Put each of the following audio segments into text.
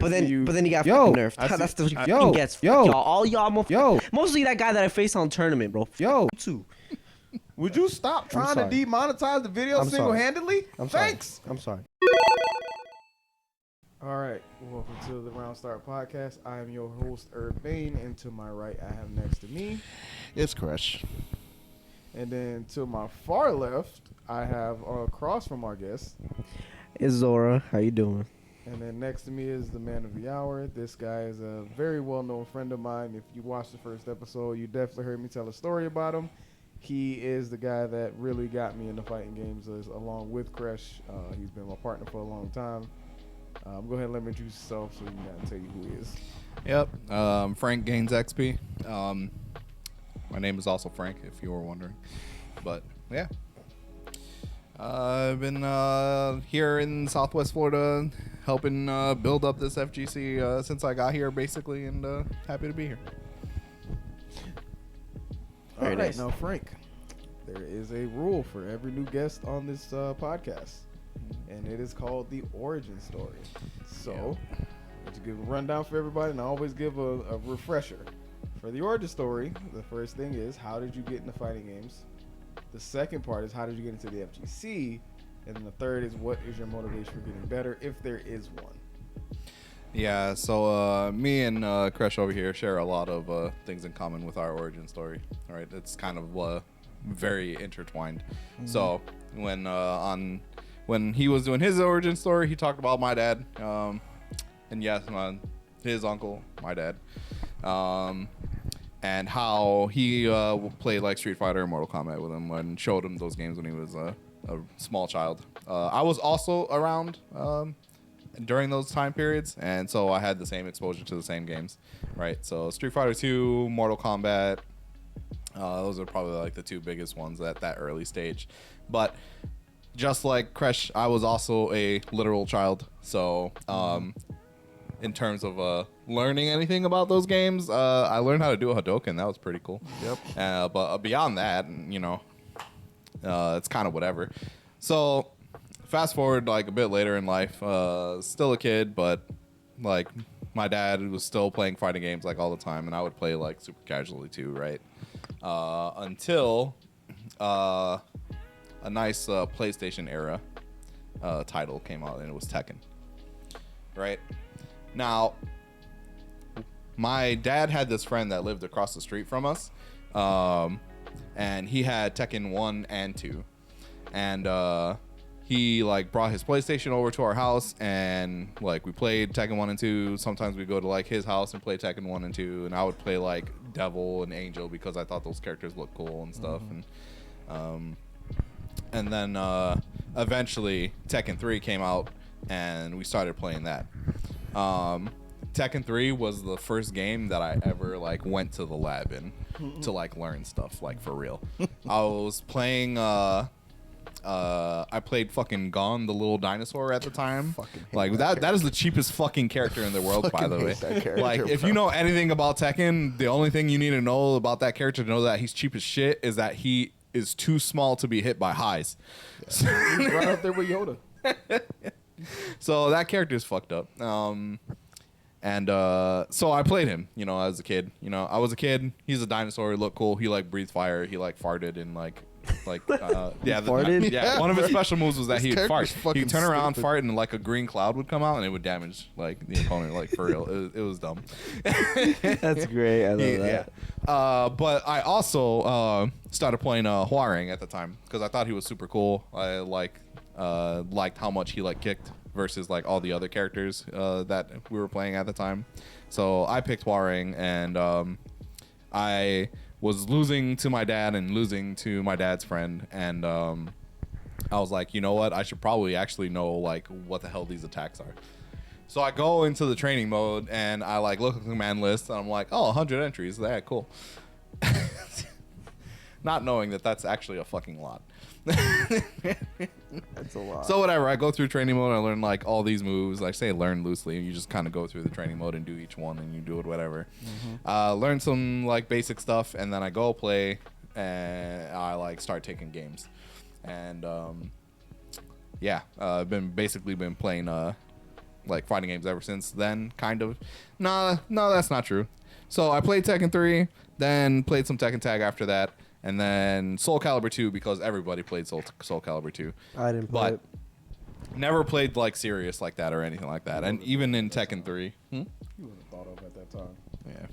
But then he got nerfed. That's the yo, fucking gets. Yo, y'all, all y'all, mostly that guy that I faced on tournament, bro. Yo, too. Would you stop trying to demonetize the video single-handedly? Thanks. I'm sorry. All right, welcome to the Round Start Podcast. I am your host, Urbane, and to my right, I have next to me, it's Crush. And then to my far left, I have across from our guest, It's Zora. How you doing? and then next to me is the man of the hour. This guy is a very well-known friend of mine. If you watched the first episode, you definitely heard me tell a story about him. He is the guy that really got me into fighting games, along with Crush. He's been my partner for a long time. Go ahead and let me introduce yourself so you can tell you who he is. Yep. Frank Gaines XP. My name is also Frank, if you were wondering. But, yeah. I've been here in Southwest Florida helping build up this FGC since I got here, basically, and happy to be here. All right, nice. now, Frank, there is a rule for every new guest on this podcast. And it is called the origin story. So, to give a rundown for everybody, and I always give a refresher. For the origin story, the first thing is, how did you get into fighting games? The second part is, how did you get into the FGC? And then the third is, what is your motivation for getting better, if there is one? Yeah, so me and Crush over here share a lot of things in common with our origin story. All right, it's kind of very intertwined. Mm-hmm. So, when he was doing his origin story, he talked about my dad, and yes, his uncle, my dad, and how he played like Street Fighter and Mortal Kombat with him and showed him those games when he was a small child. I was also around during those time periods, and so I had the same exposure to the same games, right? So Street Fighter 2, Mortal Kombat, those are probably like the two biggest ones at that early stage, but just like Kresh, I was also a literal child. So, in terms of learning anything about those games, I learned how to do a Hadouken. That was pretty cool. Yep. But beyond that, it's kind of whatever. So, fast forward like a bit later in life, still a kid, but like my dad was still playing fighting games like all the time, and I would play like super casually too, right? Until a nice PlayStation era title came out, and it was Tekken. Right? Now, my dad had this friend that lived across the street from us, and he had Tekken 1 and 2. And he like brought his PlayStation over to our house, and like we played Tekken 1 and 2. Sometimes we go to like his house and play Tekken 1 and 2, and I would play like Devil and Angel because I thought those characters looked cool and stuff. And then eventually Tekken 3 came out, and we started playing that. Tekken 3 was the first game that I ever like went to the lab in to like learn stuff, like for real. I was playing I played fucking Gon, the little dinosaur at the time. Like that is the cheapest fucking character in the world, by the way. Like if you know anything about Tekken, the only thing you need to know about that character to know that he's cheap as shit is that he is too small to be hit by highs. Yeah. He's right up there with Yoda. So that character is fucked up. So I played him, as a kid. I was a kid. He's a dinosaur. He looked cool. He like breathed fire. He like farted and farted? Yeah, one of his special moves was that he would fart. He'd turn around, fart, and like a green cloud would come out, and it would damage like the opponent, like for real. It was dumb. That's great. I love that. Yeah. But I also started playing Hwoarang at the time because I thought he was super cool. I liked how much he like kicked versus like all the other characters that we were playing at the time. So I picked Hwoarang, and I was losing to my dad and losing to my dad's friend, and I was like, you know what? I should probably actually know like what the hell these attacks are. So I go into the training mode, and I like look at the command list, and I'm like, oh, 100 entries. Yeah, cool. Not knowing that that's actually a fucking lot. That's a lot. So whatever, I go through training mode, I learn like all these moves. I say learn loosely. You just kind of go through the training mode and do each one, and you do it whatever. Learn some like basic stuff, and then I go play, and I like start taking games. And I've been playing like fighting games ever since then, kind of. No, that's not true. So I played Tekken 3, then played some Tekken Tag after that, and then Soul Calibur 2 because everybody played Soul Calibur 2. I didn't play it. Never played like serious like that or anything like that. And even in Tekken 3. You wouldn't have thought of at that time. Yeah.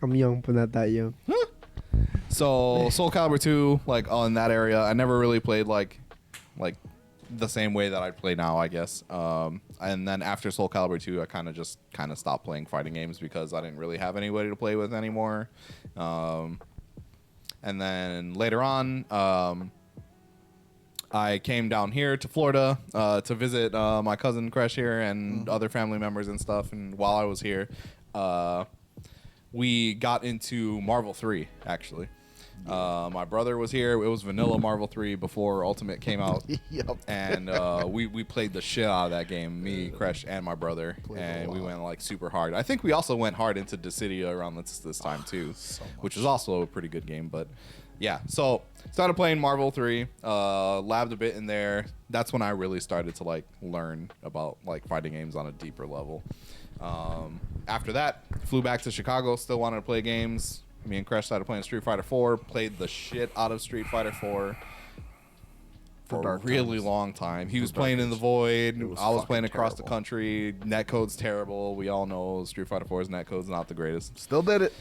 I'm young, but not that young. So Soul Calibur 2, like in that area, I never really played like the same way that I play now, I guess. And then after Soul Calibur 2, I kind of stopped playing fighting games because I didn't really have anybody to play with anymore. And then later on, I came down here to Florida to visit my cousin Crash here and other family members and stuff. And while I was here, we got into Marvel 3, actually. My brother was here. It was vanilla Marvel 3 before Ultimate came out. Yep. And we played the shit out of that game, me, Crash, and my brother. And we went like super hard. I think we also went hard into Dissidia around this time too, which was also a pretty good game. But yeah, so started playing Marvel 3, labbed a bit in there. That's when I really started to like learn about like fighting games on a deeper level. After that, flew back to Chicago, still wanted to play games. Me and Crash started playing Street Fighter 4, played the shit out of Street Fighter 4 for a really long time. He was playing in the void. I was playing across the country. Netcode's terrible. We all know Street Fighter 4's netcode's not the greatest. Still did it.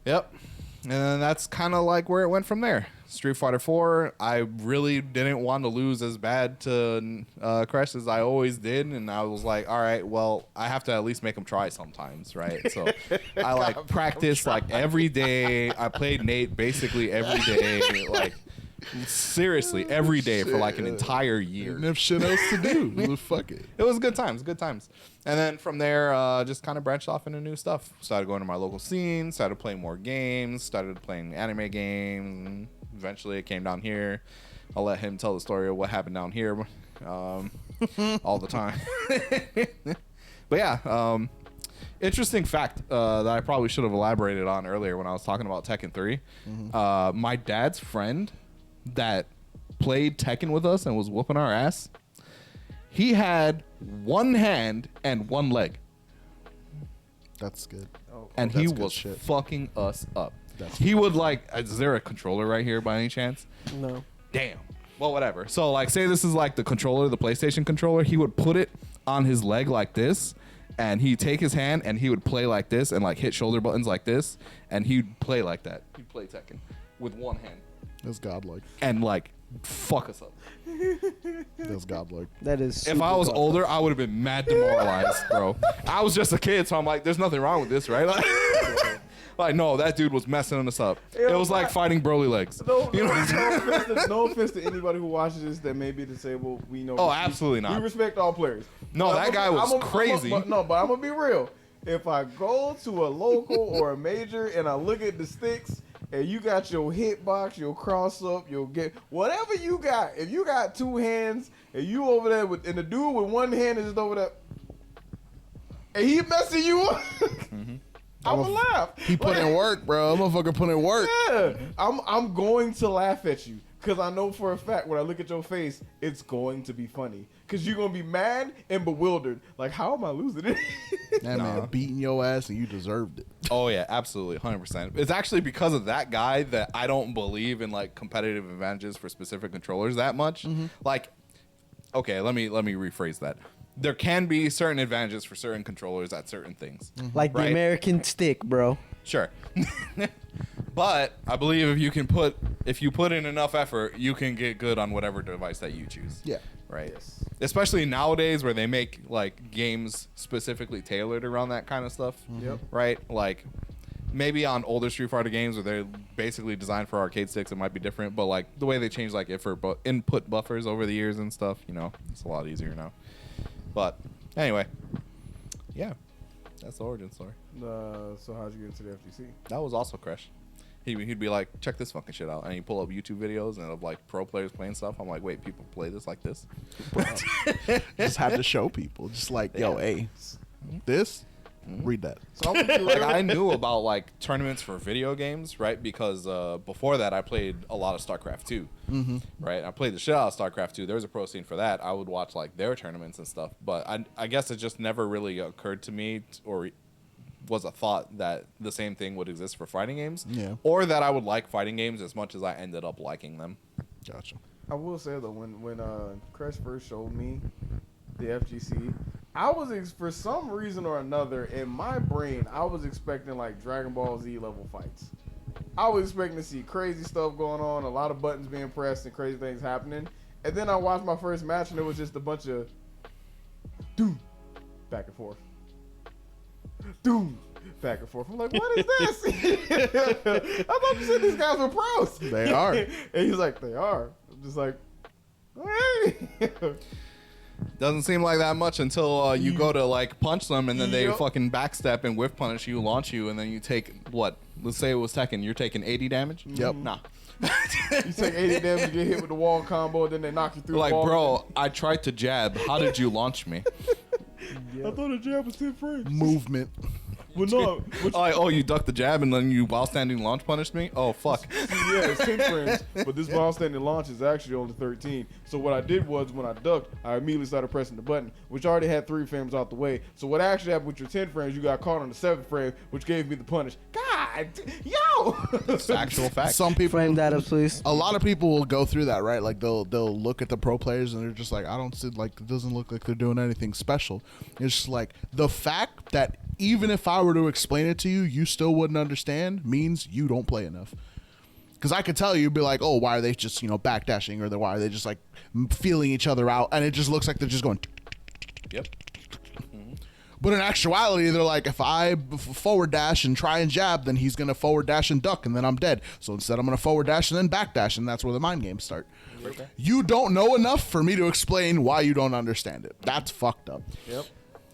Yep. And that's kind of like where it went from there. Street Fighter 4, I really didn't want to lose as bad to Crash as I always did. And I was like, all right, well, I have to at least make him try sometimes, right? So I like practiced like every day. I played Nate basically every day. Like, seriously, every day for like an entire year. Didn't have shit else to do. Well, fuck it. It was good times. And then from there, just kind of branched off into new stuff. Started going to my local scene, started playing more games, started playing anime games. And eventually, it came down here. I'll let him tell the story of what happened down here all the time. But yeah, interesting fact that I probably should have elaborated on earlier when I was talking about Tekken 3. My dad's friend that played Tekken with us and was whooping our ass, he had one hand and one leg. That's good. And he was fucking us up. He would like, is there a controller right here by any chance? No. Damn. Well, whatever. So like, say this is like the controller, the PlayStation controller. He would put it on his leg like this, and he'd take his hand and he would play like this and like hit shoulder buttons like this, and he'd play like that. He'd play Tekken with one hand. That's godlike. And like, fuck us up. That's godlike. That is. If I was older, I would have been mad demoralized, bro. I was just a kid, so I'm like, there's nothing wrong with this, right? Like, no, that dude was messing us up. It was like fighting Broly legs. No offense to anybody who watches this that may be disabled. We know. Oh, absolutely not. We respect all players. No, But that guy was crazy. but I'm gonna be real. If I go to a local or a major and I look at the sticks, and you got your hitbox, your cross up, you'll get whatever you got. If you got two hands and you over there with, and the dude with one hand is just over there, and he messing you up, I would laugh. He put in work, bro. Motherfucker put in work. Yeah, I'm going to laugh at you because I know for a fact when I look at your face, it's going to be funny because you're gonna be mad and bewildered. Like, how am I losing it? That man beating your ass and you deserved it. Oh yeah, absolutely, 100%. It's actually because of that guy that I don't believe in like competitive advantages for specific controllers that much. Like, okay, let me rephrase that. There can be certain advantages for certain controllers at certain things. Like the American stick, bro. Sure. But I believe if you put in enough effort, you can get good on whatever device that you choose. Yeah. Right. Yes. Especially nowadays where they make like games specifically tailored around that kind of stuff. Yep. Right? Like maybe on older Street Fighter games where they're basically designed for arcade sticks, it might be different, but like the way they change like input buffers over the years and stuff, you know, it's a lot easier now. But anyway, yeah, that's the origin story. So how'd you get into the FGC? That was also Crash. He'd be like, check this fucking shit out, and he'd pull up YouTube videos and of like pro players playing stuff. I'm like, wait, people play this like this? Just have to show people. Just like, yo, hey, this Read that. So I'm gonna be Like real. I knew about like tournaments for video games, right? Because before that, I played a lot of StarCraft 2, right? I played the shit out of StarCraft 2. There was a pro scene for that. I would watch like their tournaments and stuff, but I guess it just never really occurred to me or was a thought that the same thing would exist for fighting games, or that I would like fighting games as much as I ended up liking them. Gotcha. I will say though, when Crash first showed me the FGC, I was for some reason or another in my brain, I was expecting like Dragon Ball Z level fights. I was expecting to see crazy stuff going on, a lot of buttons being pressed and crazy things happening. And then I watched my first match and it was just a bunch of doom back and forth. Doom back and forth. I'm like, what is this? I thought you said these guys were pros. They are. And he's like, they are. I'm just like, hey. Doesn't seem like that much until you go to like punch them and then they fucking backstep and whiff punish you, launch you, and then you take what? Let's say it was Tekken. You're taking 80 damage. Yep. Nah. You take 80 damage, you get hit with the wall combo, then they knock you through Like, the wall. bro, I tried to jab. How did you launch me? I thought a jab was 10 frames. Movement. Well, no. Oh, you ducked the jab and then you while standing launch punished me? Oh, fuck. Yeah, it's 10 frames, but this while standing launch is actually only 13. So what I did was when I ducked, I immediately started pressing the button, which already had 3 frames out the way. So what actually happened with your 10 frames, you got caught on the 7th frame, which gave me the punish. God, yo! It's actual fact. Some people. Frame that up, please. A lot of people will go through that, right? Like they'll look at the pro players and they're just like, I don't see, like, it doesn't look like they're doing anything special. It's just like the fact that even if I were to explain it to you, you still wouldn't understand means you don't play enough. Because I could tell you, be like, oh, why are they just, backdashing, or why are they just like feeling each other out, and it just looks like they're just going. Yep. But in actuality, they're like, if I forward dash and try and jab, then he's gonna forward dash and duck, and then I'm dead. So instead, I'm gonna forward dash and then backdash, and that's where the mind games start. Okay. You don't know enough for me to explain why you don't understand it. That's fucked up. Yep.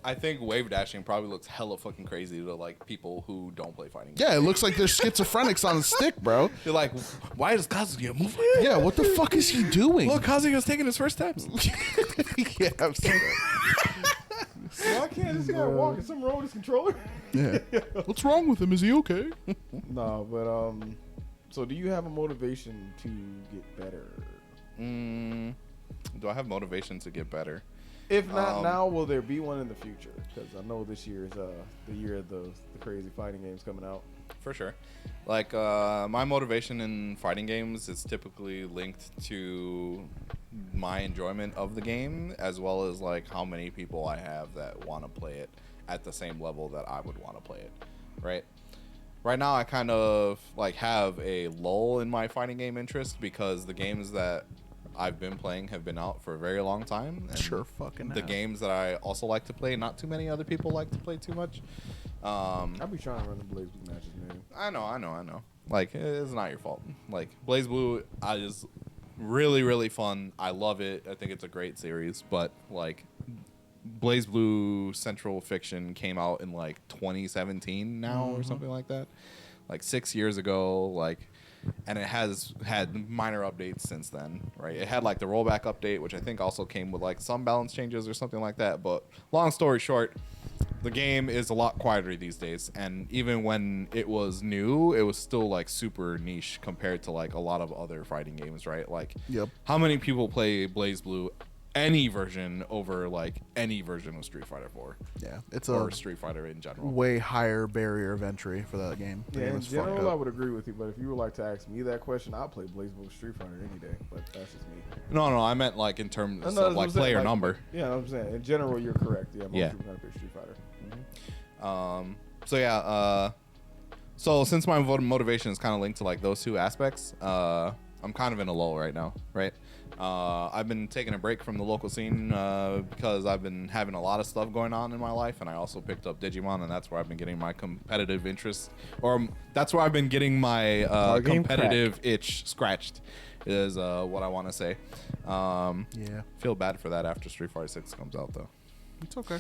I think wave dashing probably looks hella fucking crazy to like people who don't play fighting games. Yeah, it looks like they're schizophrenics on a stick, bro. They're like, why does Kazuya move like that? Yeah, what the fuck is he doing? Look, Kazuya's taking his first steps. Yeah, I've seen that. Why can't this guy walk? Is something wrong with his controller? Yeah. What's wrong with him? Is he okay? No, but so do you have a motivation to get better? Do I have motivation to get better? If not now, will there be one in the future? Because I know this year is the year of the crazy fighting games coming out. For sure. Like, my motivation in fighting games is typically linked to my enjoyment of the game, as well as, like, how many people I have that want to play it at the same level that I would want to play it, right? Right now, I kind of, like, have a lull in my fighting game interest because the games that I've been playing have been out for a very long time. And Sure fucking the have. games that I also like to play, not too many other people like to play too much. I'll be trying to run the Blaze Blue matches, man. I know. Like, it's not your fault. Like, Blaze Blue is really, really fun. I love it. I think it's a great series. But, like, Blaze Blue Central Fiction came out in, like, 2017 now or something like that. Like, 6 years ago. Like, and it has had minor updates since then, right? It had, like, the rollback update, which I think also came with, like, some balance changes or something like that. But long story short, the game is a lot quieter these days, and even when it was new, it was still like super niche compared to like a lot of other fighting games, right? Like, Yep. how many people play Blaze Blue, any version over like any version of Street Fighter 4 Yeah, it's or a Street Fighter in general? way higher barrier of entry for that game. The Yeah, game in is fucked general, I up. would agree with you. But if you would like to ask me that question, I'll play Blaze Blue Street Fighter any day. But that's just me. No, I meant like in terms No, of that's what like I'm saying, player like- number. Yeah, I'm saying in general, you're correct. Yeah, most Yeah. people gonna pick Street Fighter. So since my motivation is kind of linked to like those two aspects, I'm kind of in a lull right now, right? I've been taking a break from the local scene because I've been having a lot of stuff going on in my life, and I also picked up Digimon, and that's where I've been getting my competitive interest, or that's where I've been getting my game competitive itch scratched, is what I want to say. Yeah, Feel bad for that after Street Fighter 6 comes out, though. it's okay.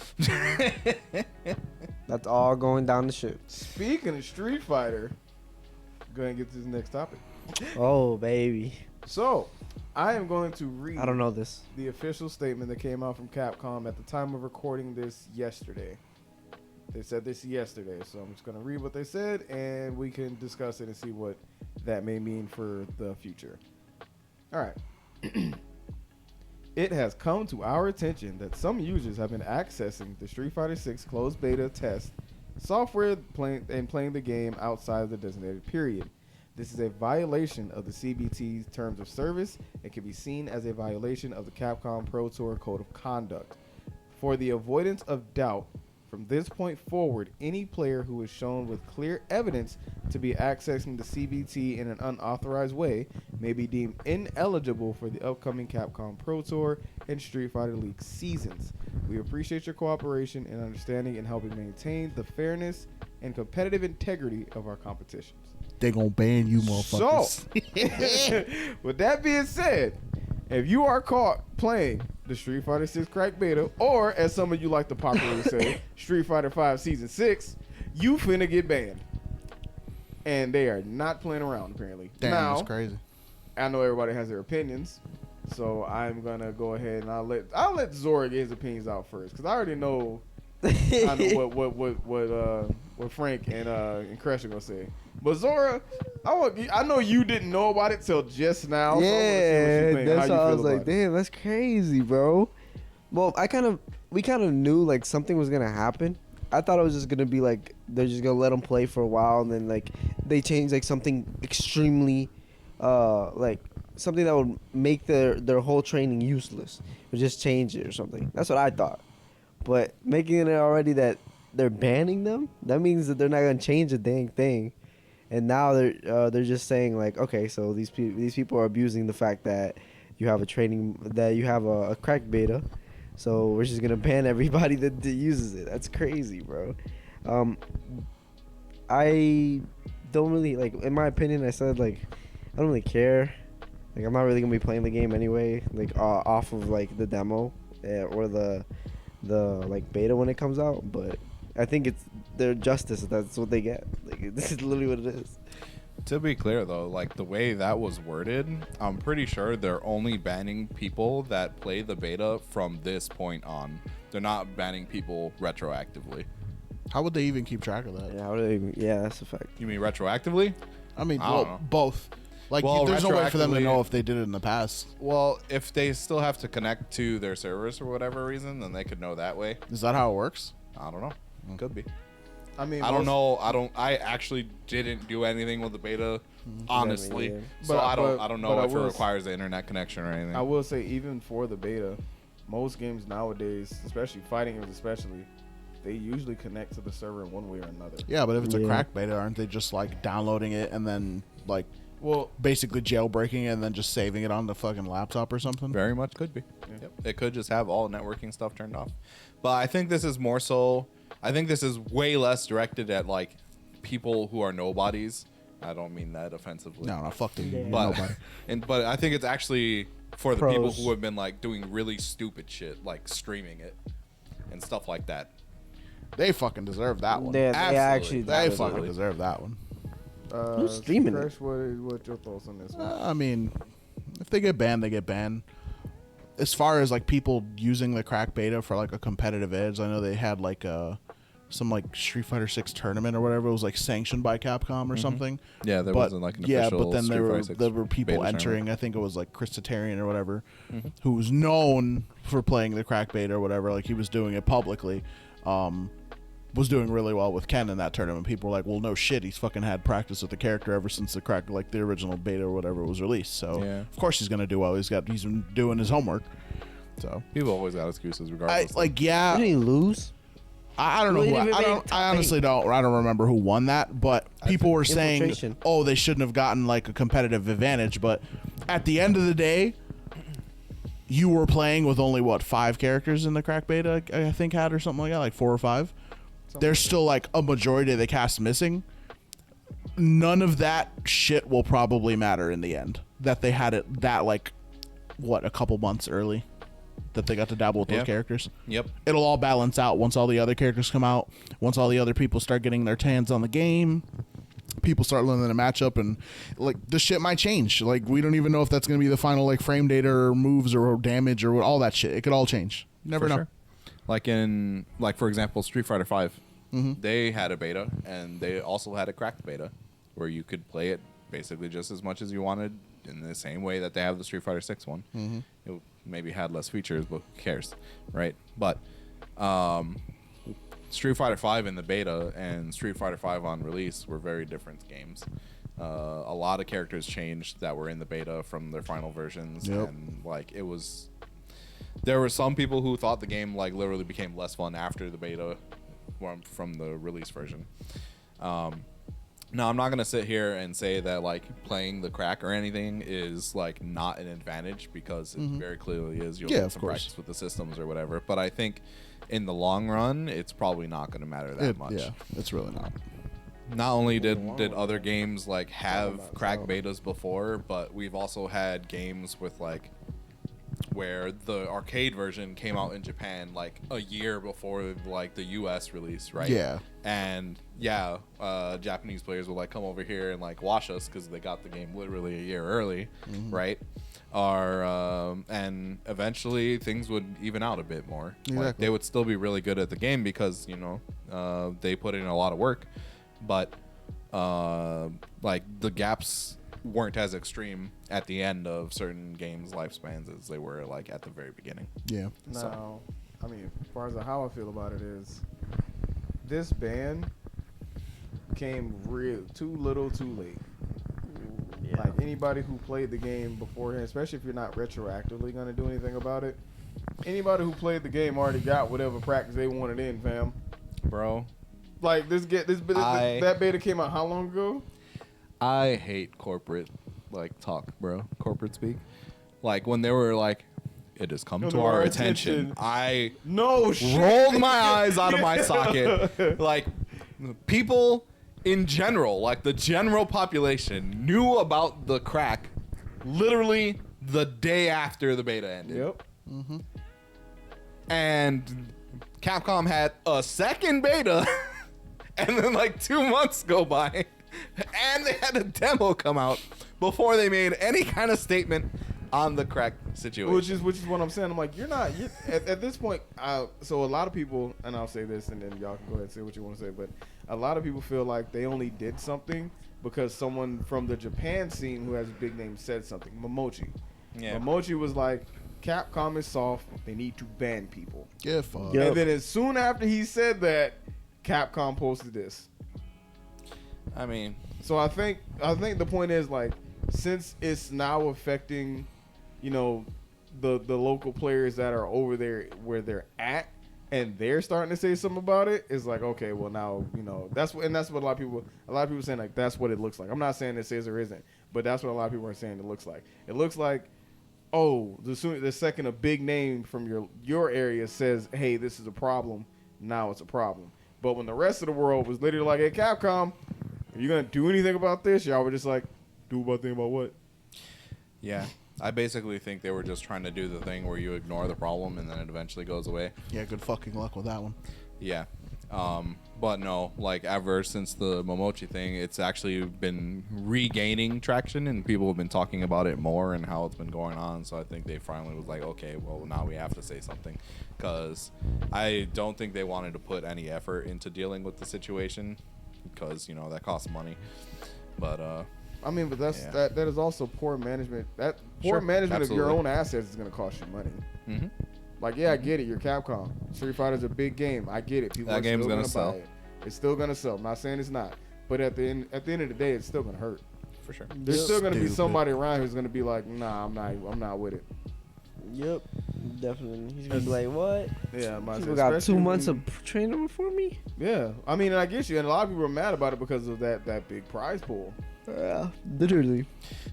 That's all going down the chute. Speaking of Street Fighter, go ahead and get to this next topic. Oh, baby. So, I am going to read I don't know this. the official statement that came out from Capcom at the time of recording this yesterday. They said this yesterday, so I'm just going to read what they said, and we can discuss it and see what that may mean for the future. All right. It has come to our attention that some users have been accessing the Street Fighter 6 closed beta test software playing the game outside of the designated period. This is a violation of the CBT's terms of service and can be seen as a violation of the Capcom Pro Tour Code of Conduct. For the avoidance of doubt, from this point forward, any player who is shown with clear evidence to be accessing the CBT in an unauthorized way may be deemed ineligible for the upcoming Capcom Pro Tour and Street Fighter League seasons. We appreciate your cooperation and understanding in helping maintain the fairness and competitive integrity of our competitions. They gonna ban you, motherfuckers. So, with that being said, if you are caught playing the Street Fighter 6 crack beta, or as some of you like to popularly say, Street Fighter 5 Season 6, you finna get banned. And they are not playing around, apparently. Damn, now, that's crazy. I know everybody has their opinions, so I'm gonna go ahead and I'll let Zora get his opinions out first, because I already know what Frank and Crash are gonna say. But Zora, I know you didn't know about it till just now. Yeah, so that's why I was like, damn, that's crazy, bro. Well, we kind of knew like something was gonna happen. I thought it was just gonna be like they're just gonna let them play for a while, and then like they change like something extremely, like something that would make their whole training useless. Or just change it or something. That's what I thought. But making it already that they're banning them, that means that they're not gonna change a dang thing. And now they're just saying like, okay, so these people are abusing the fact that you have a crack beta, so we're just gonna ban everybody that uses it. That's crazy, bro. I don't really like. In my opinion, I said like, I don't really care. Like, I'm not really gonna be playing the game anyway. Like off of like the demo or the like beta when it comes out, but I think it's their justice. That's what they get. Like, this is literally what it is. To be clear, though, like the way that was worded, I'm pretty sure they're only banning people that play the beta from this point on. They're not banning people retroactively. How would they even keep track of that? Yeah, that's a fact. You mean retroactively? I mean, I don't know. both. Like, Well, there's no way for them to retroactively- know if they did it in the past. Well, if they still have to connect to their servers for whatever reason, then they could know that way. Is that how it works? I don't know. Could be. I mean, I don't know. I actually didn't do anything with the beta, honestly. Yeah. So But- I don't but know I if it will requires the internet connection or anything. I will say, even for the beta, most games nowadays, especially fighting games, they usually connect to the server in one way or another. Yeah, but if it's a Yeah. crack beta, aren't they just like downloading it and then like Well, basically jailbreaking it and then just saving it on the fucking laptop or something? Very much could be. Yep. It could just have all networking stuff turned off. But I think this is more so. I think this is way less directed at like people who are nobodies. I don't mean that offensively. No, fuck them. Yeah. But Nobody. but I think it's actually for the people Pros. who have been like doing really stupid shit, like streaming it and stuff like that. They fucking deserve that one. They Absolutely. actually They Absolutely. fucking deserve that one. Who's streaming it? Crash, what's your thoughts on this one? I mean, if they get banned, they get banned. As far as like people using the crack beta for like a competitive edge, I know they had like some like Street Fighter 6 tournament or whatever. It was like sanctioned by Capcom or something. Yeah, there But wasn't like an yeah, official but then Street Fighter 6 there were people beta entering. tournament. I think it was like Chris Tatarian or whatever, who was known for playing the crack beta or whatever. Like he was doing it publicly. Was doing really well with Ken in that tournament. People were like, "Well, no shit, he's fucking had practice with the character ever since the crack, like the original beta or whatever was released." So Yeah. of course he's gonna do well. He's been doing his homework. So People always got excuses regardless. yeah. Didn't he lose? I don't know. Well, Who, he didn't I make honestly don't. I don't remember who won that. But people were saying, Infiltration. "Oh, they shouldn't have gotten like a competitive advantage." But at the end of the day, you were playing with only 5 characters in the crack beta. I think had or something like that, like 4 or 5. There's still like a majority of the cast missing. None of that shit will probably matter in the end. That they had it that like a couple months early. That they got to dabble with those Yeah. characters. Yep. It'll all balance out once all the other characters come out. Once all the other people start getting their hands on the game, people start learning the matchup, and like the shit might change. Like we don't even know if that's going to be the final like frame data or moves or damage or all that shit. It could all change. You never For know. sure. Like for example, Street Fighter 5. They had a beta, and they also had a cracked beta, where you could play it basically just as much as you wanted in the same way that they have the Street Fighter 6 one. It maybe had less features, but who cares, right? But Street Fighter 5 in the beta and Street Fighter 5 on release were very different games. A lot of characters changed that were in the beta from their final versions, and like it was. There were some people who thought the game like literally became less fun after the beta from the release version. Now, I'm not gonna sit here and say that like playing the crack or anything is like not an advantage, because it very clearly is. You'll get some practice with the systems or whatever. But I think in the long run, it's probably not gonna matter that much. Yeah, it's really not. Not only did other games like have crack betas before, but we've also had games with like where the arcade version came out in Japan like a year before like the US release, right? Yeah. And Japanese players will like come over here and like watch us because they got the game literally a year early, right? Or and eventually things would even out a bit more. Exactly. Like, they would still be really good at the game because they put in a lot of work, but like the gaps weren't as extreme at the end of certain games' lifespans as they were like at the very beginning. Yeah. Now, I mean, as far as how I feel about it is, this ban came too little, too late. Yeah. Like anybody who played the game beforehand, especially if you're not retroactively going to do anything about it, anybody who played the game already got whatever practice they wanted in, fam. Bro, Like that beta came out how long ago? I hate corporate like talk, bro. Corporate speak. Like when they were like, it has come to our attention. I rolled my eyes out of my socket. Like people in general, like the general population, knew about the crack literally the day after the beta ended. Yep. And Capcom had a second beta, and then like 2 months go by, and they had a demo come out before they made any kind of statement on the crack situation. Which is what I'm saying. I'm like, you're at this point. So a lot of people, and I'll say this, and then y'all can go ahead and say what you want to say. But a lot of people feel like they only did something because someone from the Japan scene who has a big name said something. Momochi. Yeah. Momochi was like, Capcom is soft. They need to ban people. Yeah, fuck. Yep. And then as soon after he said that, Capcom posted this. I mean, So I think the point is, like, since it's now affecting, the local players that are over there where they're at, and they're starting to say something about it, it's like, okay, well now, that's what a lot of people saying, like, that's what it looks like. I'm not saying it says or isn't, but that's what a lot of people are saying it looks like. It looks like, oh, the second a big name from your area says, hey, this is a problem, now it's a problem. But when the rest of the world was literally like, hey, Capcom, are you gonna do anything about this? Y'all were just like, do about thing about what? yeah. I basically think they were just trying to do the thing where you ignore the problem and then it eventually goes away. Yeah, good fucking luck with that one. Yeah. But no, like ever since the Momochi thing, it's actually been regaining traction and people have been talking about it more and how it's been going on. So I think they finally was like, okay, well now we have to say something, because I don't think they wanted to put any effort into dealing with the situation because, that costs money. But I mean, but that is also poor management. That Sure, management of your absolutely. own assets is gonna cost you money. mm-hmm. Like, yeah, I get it. You're Capcom. Street Fighter's a big game. I get it. People That are game's still gonna buy sell. it. It's still gonna sell. I'm not saying it's not. But at the end of the day, it's still gonna hurt. For sure. There's still gonna be Stupid. somebody around who's gonna be like, nah, I'm not with it. Yep, definitely. He's gonna be like, what? Yeah, People got 2 months of training for me? Yeah, I mean, and I get you, and a lot of people are mad about it because of that big prize pool. Literally.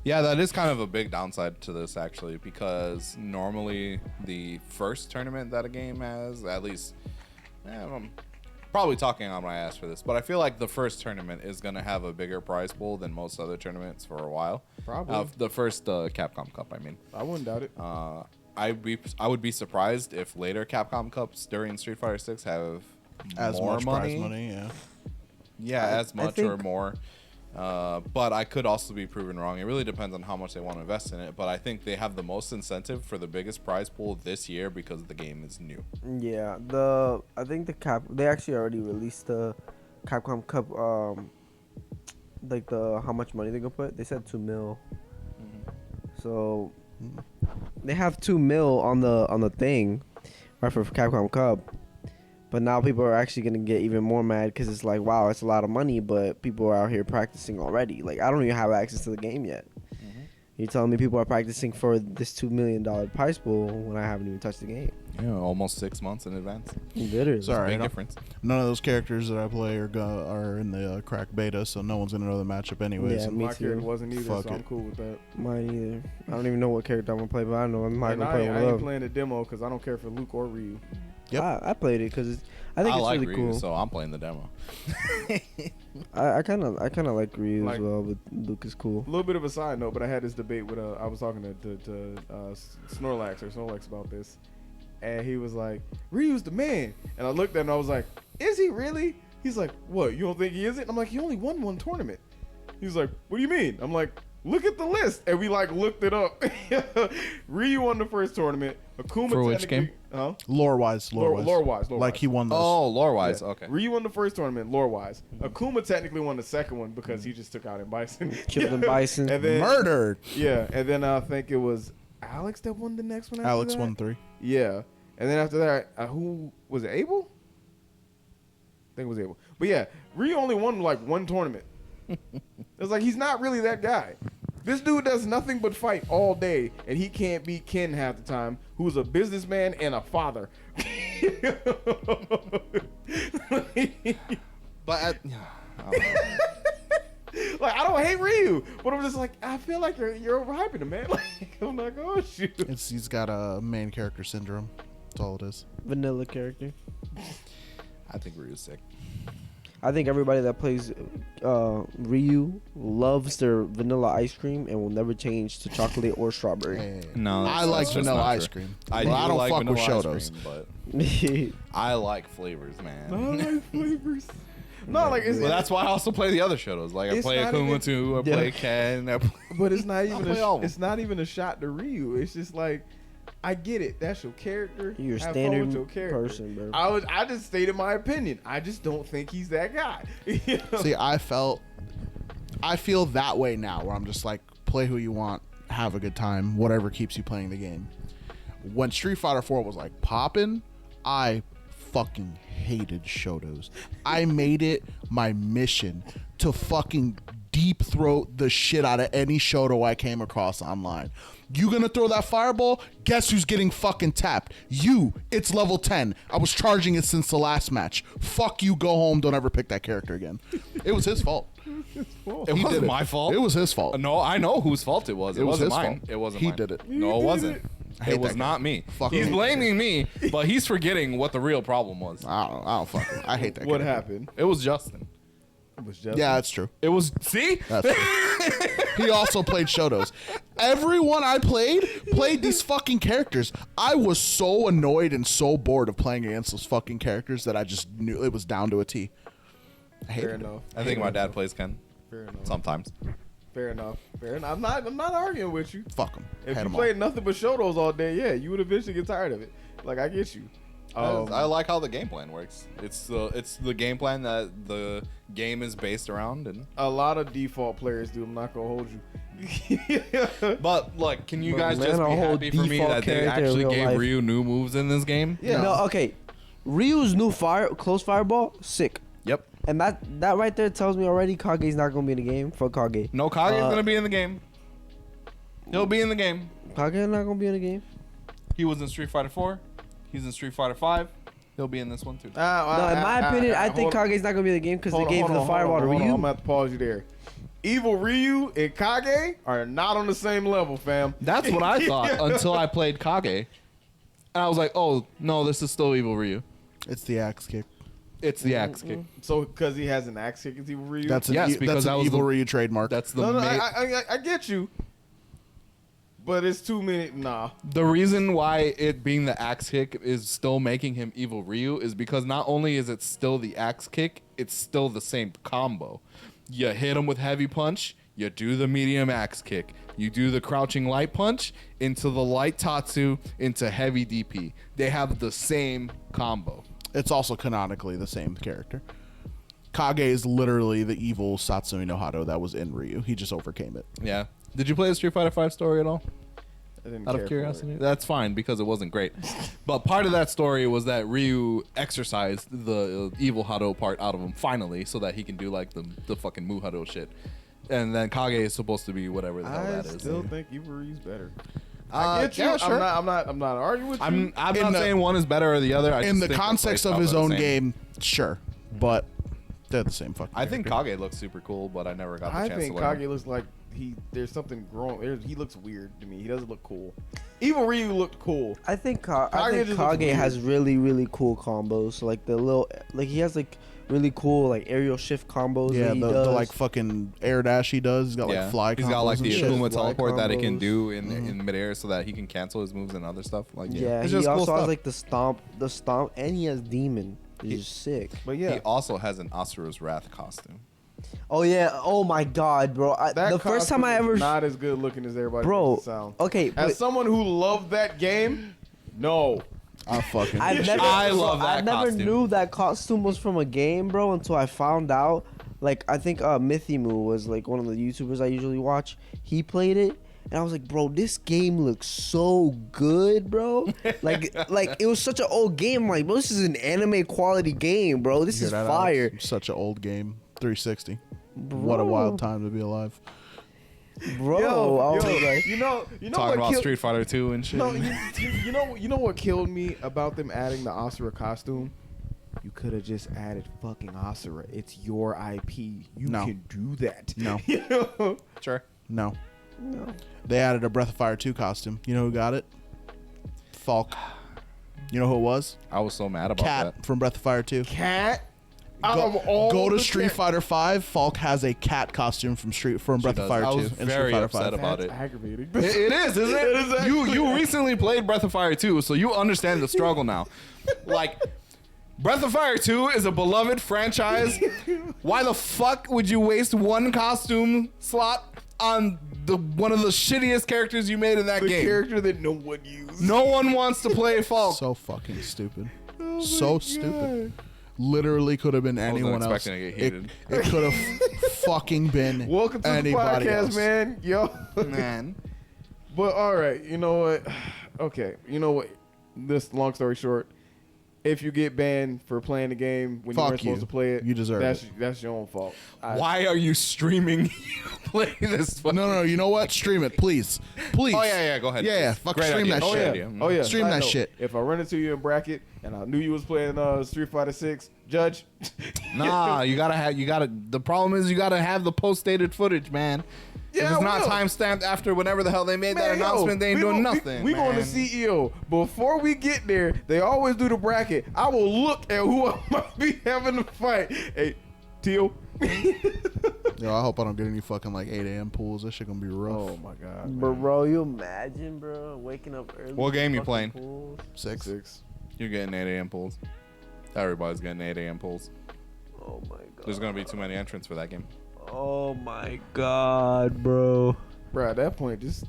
Yeah, that is kind of a big downside to this, actually, because normally the first tournament that a game has, at least, I'm probably talking on my ass for this, but I feel like the first tournament is going to have a bigger prize pool than most other tournaments for a while. Probably. The first Capcom Cup, I mean. I wouldn't doubt it. I would be surprised if later Capcom Cups during Street Fighter 6 have As more much money. prize money, yeah. Yeah, as much or more. But I could also be proven wrong. It really depends on how much they want to invest in it. But I think they have the most incentive for the biggest prize pool this year because the game is new. Yeah, I think they actually already released the Capcom Cup, like how much money they gonna put. They said 2 mil. So they have 2 mil on the thing, right, for Capcom Cup. But now people are actually gonna get even more mad because it's like, wow, it's a lot of money, but people are out here practicing already. Like, I don't even have access to the game yet. You're telling me people are practicing for this $2 million prize pool when I haven't even touched the game? Yeah, almost 6 months in advance. Literally. Sorry, Big difference. none of those characters that I play are in the crack beta, so no one's gonna know the matchup anyways. Yeah, me My too. character wasn't either, Fuck so I'm it. cool with that. Mine either. I don't even know what character I'm gonna play, but I know I'm not And gonna I play ain't one of them. playing the demo because I don't care for Luke or Ryu. Yep. I played it because I think I it's like really Ryu, cool. so I'm playing the demo. I kind of like Ryu Like- as well, but Luke is cool. A little bit of a side note, but I had this debate with I was talking to Snorlax about this, and he was like, "Ryu's the man," and I looked at him and I was like, "Is he really?" He's like, "What? You don't think he isn't?" I'm like, "He only won one tournament." He's like, "What do you mean?" I'm like, "Look at the list," and we like looked it up. Ryu won the first tournament. Akuma For which technically- game? Huh? Lore-wise. Lore-wise. Like he won those. Oh, lore-wise, Yeah. okay. Ryu won the first tournament, lore-wise. Akuma technically won the second one because he just took out M. Bison. Killed M. Bison. And then, Murdered. yeah, and then I think it was Alex that won the next one after Alex that? won 3. Yeah. And then after that, who was it, Abel? I think it was Abel. But yeah, Ryu only won like one tournament. It's like he's not really that guy. This dude does nothing but fight all day, and he can't beat Ken half the time, who's a businessman and a father. But Like, I don't hate Ryu, but I'm just like, I feel like you're overhyping him, man. Like, I'm not going to shoot. He's got a main character syndrome. That's all it is. Vanilla character. I think Ryu's sick. I think everybody that plays Ryu loves their vanilla ice cream and will never change to chocolate or strawberry. Hey. No, I that's like just vanilla not ice true. cream. I Well, do like don't fuck with vanilla ice Shotos. cream, but I like flavors, man. I like flavors. No, like, it's, Well, that's why I also play the other Shotos. Like I It's play not Akuma even- too. I play Ken. I play but it's not even play all of them. it's not even a shot to Ryu. It's just like, I get it. That's your character. You're a Have fun standard with your character. person, bro. I just stated my opinion. I just don't think he's that guy. You know? See, I feel that way now, where I'm just like, play who you want, have a good time, whatever keeps you playing the game. When Street Fighter 4 was like popping, I fucking hated Shotos. I made it my mission to fucking deep throat the shit out of any Shoto I came across online. You gonna throw that fireball? Guess who's getting fucking tapped? You. It's level 10. I was charging it since the last match. Fuck you, go home, don't ever pick that character again. It was his fault. It He wasn't did my fault. It was his fault. No, I know whose fault it was. It, It was wasn't his mine. fault. It wasn't He mine. did it. No, it wasn't. hate It was that guy. not me. Fuck He's him. blaming me, but he's forgetting what the real problem was. I don't fuck it. I hate that What character. happened? It was Justin. It was just Yeah, that's true. It was see. That's true. He also played Shotos. Everyone I played these fucking characters. I was so annoyed and so bored of playing against those fucking characters that I just knew it was down to a T. I hated fair it. enough. I think my dad plays Ken Fair enough. sometimes. Fair enough. Fair enough. I'm not arguing with you. Fuck him. If you played nothing but Shotos all day, yeah, you would eventually get tired of it. Like, I get you. I like how the game plan works. It's the game plan that the game is based around, and A lot of default players do. I'm not gonna hold you. but like, can you But guys man, just a be whole happy for me default that they character in actually real gave life. Ryu new moves in this game? Yeah. No, okay. Ryu's new close fireball, sick. Yep. And that right there tells me already Kage's not gonna be in the game. Fuck Kage. No, Kage's gonna be in the game. He'll be in the game. Kage's not gonna be in the game. He was in Street Fighter 4. He's in Street Fighter 5. He'll be in this one too. No, in my opinion, I think Kage's not gonna be in the game because they gave the fireball to I'm Ryu. gonna have to pause you there. Evil Ryu and Kage are not on the same level, fam. That's what I thought until I played Kage. And I was like, oh, no, this is still Evil Ryu. It's the axe kick. It's the axe kick. So, because he has an axe kick, is Evil Ryu? That's Yes, an, because that's that an was evil the- Ryu trademark. That's the no, ma- I get you. But it's too many. Nah. The reason why it being the axe kick is still making him Evil Ryu is because not only is it still the axe kick, it's still the same combo. You hit him with heavy punch. You do the medium axe kick. You do the crouching light punch into the light tatsu into heavy DP. They have the same combo. It's also canonically the same character. Kage is literally the evil Satsui no Hado that was in Ryu. He just overcame it. Yeah. Did you play the Street Fighter V story at all? I didn't Out care of for curiosity? it. That's fine because it wasn't great. But part of that story was that Ryu exercised the evil Hado part out of him finally so that he can do like the fucking Mu Hado shit. And then Kage is supposed to be whatever the hell I that is. still think Evil Ryu's better. I I get you. yeah, sure. I'm not arguing with you. I'm In not the- saying one is better or the other. I In just the think context play of his styles are own the same. game, sure. But they're the same fucking I think character. Kage looks super cool, but I never got the I chance think to learn. Kage looks like there's something growing. He looks weird to me. He doesn't look cool. Evil Ryu looked cool. I think Kage Kage just looks has really really cool combos. So like the little like he has like really cool like aerial shift combos. Yeah, that he the does. like fucking air dash he does. He's got like fly combos. He's got like and the shit. Akuma Fly teleport that he can combos. do in midair so that he can cancel his moves and other stuff. Like Yeah, it's he just also cool has stuff. like the stomp, and he has demon. He's just sick. But yeah, He also has an Asura's Wrath costume. Oh yeah. Oh my god, bro. The first time I costume ever, is not as good looking as everybody bro. makes it sound. Okay, but As someone who loved that game, no. I fucking. I love that I never costume. knew that costume was from a game, bro, until I found out. Like I think Mythimu was like one of the YouTubers I usually watch. He played it, and I was like, bro, this game looks so good, bro. like it was such an old game. Like, bro, this is an anime quality game, bro. This You is hear that, fire, Alex? Such an old game. 360. What a wild time to be alive. bro. I was like, you know Talking what about killed, Street Fighter 2 and shit. No, you know what killed me about them adding the Asura costume? You could have just added fucking Asura. It's your IP. You No. can do that. No. You know? Sure. No. no. They added a Breath of Fire 2 costume. You know who got it? Falk. You know who it was? I was so mad about Cat that. from Breath of Fire 2. Cat. Out of all Go to the Street Fighter 5. Falk has a cat costume from Breath does. of Fire 2. I was in very Street Fighter upset 5. about That's it. aggravating. It is, isn't it? It is actually you recently played Breath of Fire 2, so you understand the struggle now. Like, Breath of Fire 2 is a beloved franchise. Why the fuck would you waste one costume slot on one of the shittiest characters you made in that The game? character that no one used. No one wants to play Falk. So fucking stupid. Oh So my stupid. God. Literally could have been wasn't anyone else. expecting to get heated. It could have fucking been Welcome to the anybody podcast, else. man. Yo. Man. But all right, you know what? Okay, you know what? This long story short, if you get banned for playing the game when you Fuck weren't supposed you. to play it, You deserve that's your own fault. Why are you streaming play this fucking No, you know what? Stream it, please. Please. Oh, yeah, go ahead. Yeah, please. fuck Great stream idea. that Oh shit. yeah, idea. oh yeah. Stream Side that note, shit. If I run into you in bracket and I knew you was playing Street Fighter 6, Judge. Nah, you gotta. The problem is you gotta have the post-dated footage, man. Yeah, if it's I not will. timestamped after whenever the hell they made that Man, yo, announcement, they ain't doing gon- nothing. We going to man. CEO. Before we get there, they always do the bracket. I will look at who I might be having to fight. Hey, Teal. Yo, I hope I don't get any fucking like 8 a.m. pools. That shit gonna be rough. Oh my God, man. Bro, you imagine, bro, waking up early. What game you fucking playing? pools? 6. 6. You're getting 8 a.m. pulls. Everybody's getting 8 a.m. pulls. Oh my god. There's gonna be too many entrants for that game. Oh my god, bro. Bro, at that point, just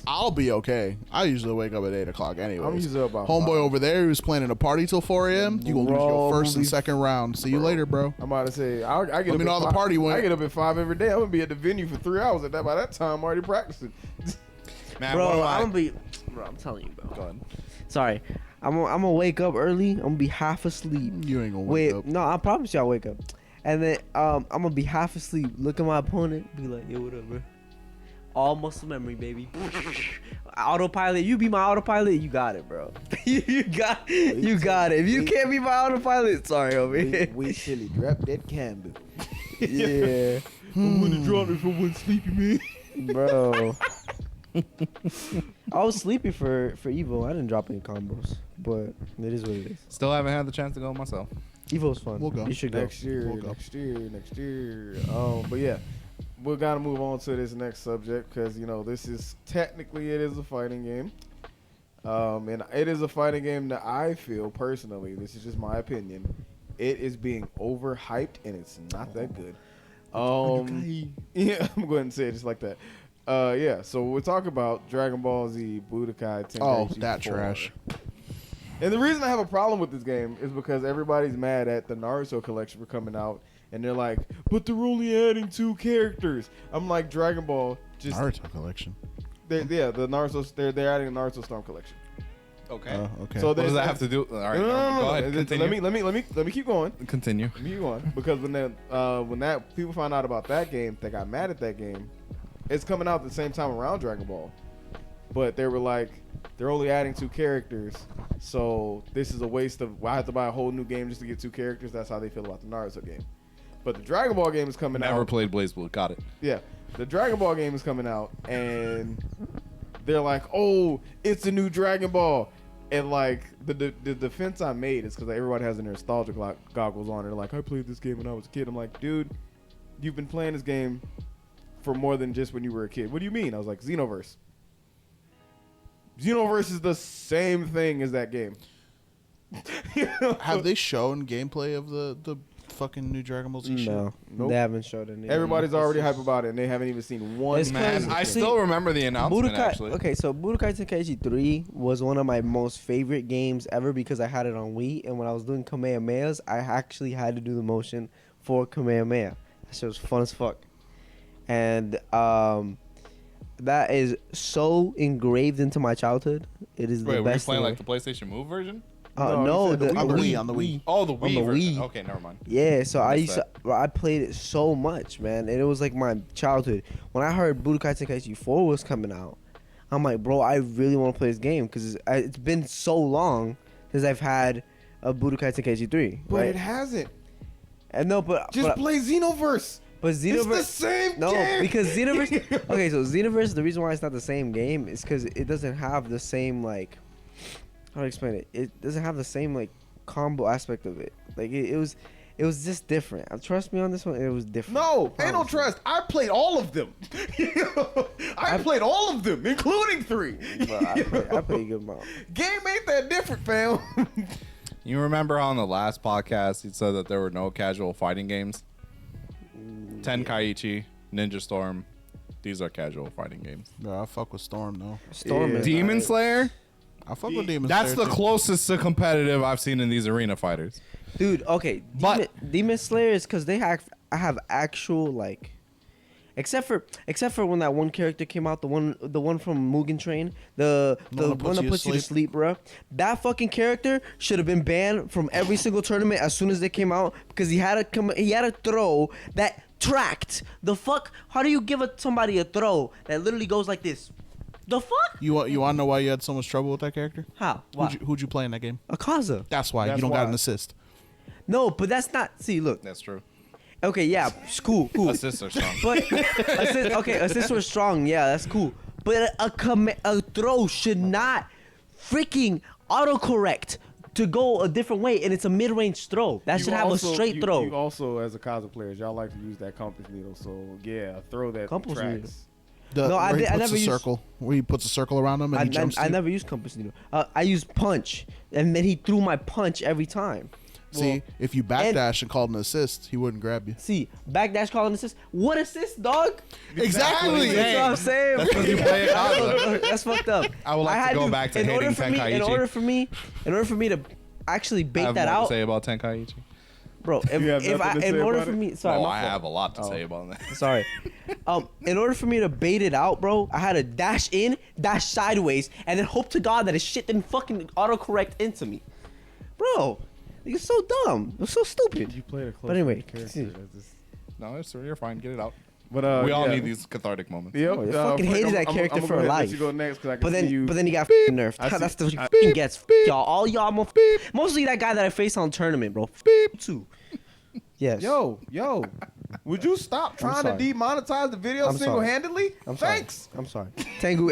I'll be okay. I usually wake up at 8 o'clock anyway. I'm usually up about Homeboy 5. over there who's planning a party till 4 a.m. You gonna lose Bro, your first and we- second round. See you later, bro. I'm about to say, I get Let up me at know how the 5 party went. I get up at 5 every day. I'm gonna be at the venue for 3 hours. At that by that time, I'm already practicing. Man, Bro, what do I'm I- gonna be. Bro, I'm telling you, bro. Go ahead. Sorry, I'm gonna wake up early. I'm gonna be half asleep. You ain't gonna wake Wait, up. no, I promise you I'll wake up. And then I'm gonna be half asleep. Look at my opponent. Be like, yo, what up, bro? All muscle memory, baby. Autopilot. You be my autopilot. You got it, bro. you got it. If you can't be my autopilot, sorry, over here. Wait till he drop that candle. Yeah, I'm gonna drop it for one sleepy man. bro. I was sleepy for Evo. I didn't drop any combos, but it is what it is. Still haven't had the chance to go myself. Evo's fun. We'll go. You should go. Next year. But yeah, we gotta move on to this next subject because this is technically it is a fighting game, and it is a fighting game that I feel personally. This is just my opinion. It is being overhyped and it's not that good. Yeah, I'm going to say it just like that. Yeah, so we're talking about Dragon Ball Z Budokai Tenkaichi. Oh, that 4. trash. And the reason I have a problem with this game is because everybody's mad at the Naruto collection for coming out, and they're like, "But they're only adding 2 characters." I'm like, Dragon Ball just Naruto collection. the Naruto. They're adding a Naruto Storm collection. Okay. Okay. So What does there's- that have to do? All right, No, go ahead. Continue. Let me keep going. Continue. Let me keep going because when that people found out about that game, they got mad at that game. It's coming out at the same time around Dragon Ball, but they were like, they're only adding 2 characters, so this is a waste of. I have to buy a whole new game just to get 2 characters. That's how they feel about the Naruto game. But the Dragon Ball game is coming out. Never played BlazBlue. Got it. Yeah, the Dragon Ball game is coming out, and they're like, "Oh, it's a new Dragon Ball," and like the defense I made is because everybody has their nostalgia goggles on. They're like, "I played this game when I was a kid." I'm like, "Dude, you've been playing this game for more than just when you were a kid." What do you mean? I was like, "Xenoverse. Xenoverse is the same thing as that game." You know? Have they shown gameplay of the fucking new Dragon Ball Z shit? No, Nope. they haven't showed any. Everybody's already hype about it, and they haven't even seen one. It's Man, I See, still remember the announcement. Actually, Okay, so Budokai Tenkaichi 3 was one of my most favorite games ever because I had it on Wii, and when I was doing Kamehamehas, I actually had to do the motion for Kamehameha. That shit was fun as fuck. And that is so engraved into my childhood. It is the wait, were you best playing thing. like the PlayStation Move version? No, you said the On the Wii, on the Wii. Oh, the On Wii the version. Wii. Okay, never mind. Yeah, so I missed used to, I played it so much, man, and it was like my childhood. When I heard Budokai Tenkaichi 4 was coming out, I'm like, bro, I really want to play this game because it's been so long since I've had a Budokai Tenkaichi 3. but right? it hasn't. And no, but Just play Xenoverse. but It's Xenoverse. the same No, game. because Xenoverse. Okay, so Xenoverse. The reason why it's not the same game is because it doesn't have the same like. How to explain it? It doesn't have the same like combo aspect of it. Like it was just different. Trust me on this one. It was different. No, I ain't no promise trust. I played all of them. I played all of them, including 3. you. But I play a good amount. Game ain't that different, fam. You remember how on the last podcast he said that there were no casual fighting games? Tenkaichi, Ninja Storm, these are casual fighting games. No, I fuck with Storm though. Storm Yeah. is Demon alright. Slayer? I fuck with Demon That's Slayer the too. closest to competitive I've seen in these arena fighters. Dude. Okay, But- Demon Slayer is because they have actual like. Except for when that one character came out, the one from Mugen Train, the one that puts you to sleep, bro. That fucking character should have been banned from every single tournament as soon as they came out because he had a throw that tracked the fuck. How do you give somebody a throw that literally goes like this? The fuck? You want to know why you had so much trouble with that character? How? Why? Who'd you play in that game? Akaza. That's why That's you don't got why. an assist. No, but that's not. See, look. That's true. Okay, yeah, cool. Assists are strong. But assists were strong. Yeah, that's cool. But a throw should not freaking autocorrect to go a different way, and it's a mid-range throw. That should have a straight throw. You also, as a Kaza players, y'all like to use that compass needle. So yeah, throw that Compass needle. tracks. No, I where he did- I puts never a used- circle. Where he puts a circle around him and he jumps. I to you. never used compass needle. I used punch, and then he threw my punch every time. See, if you backdash and called an assist, he wouldn't grab you. See, backdash call and assist. What assist, dog? Exactly. That's what I'm saying. That's because you play Akaza. That's fucked up. I would like to had go back to in order hating for me, Tenkaichi. in order for me to actually I bait have that more to out, say about Tenkaichi. bro. You have If nothing to in say order about for it? me, sorry, No, my I fault. have a lot to say about that. Sorry. In order for me to bait it out, bro, I had to dash in, dash sideways, and then hope to God that his shit didn't fucking autocorrect into me. Bro, you're so dumb. You're so stupid. You played a close But anyway, character. continue. That's just- No, you're fine. Get it out. But We all yeah. need these cathartic moments. Yep. Oh, you fucking Frank, hated that I'm character gonna for go ahead and life. let you go next because I can But see you. then he got f***ing nerfed. I see- That's the I- fucking gets. Y'all, all y'all, mostly that guy that I faced on tournament, bro. Too. Yes. Yo, would you stop trying to sorry. demonetize the video I'm sorry. single-handedly? I'm sorry. Thanks. I'm sorry. Tengu,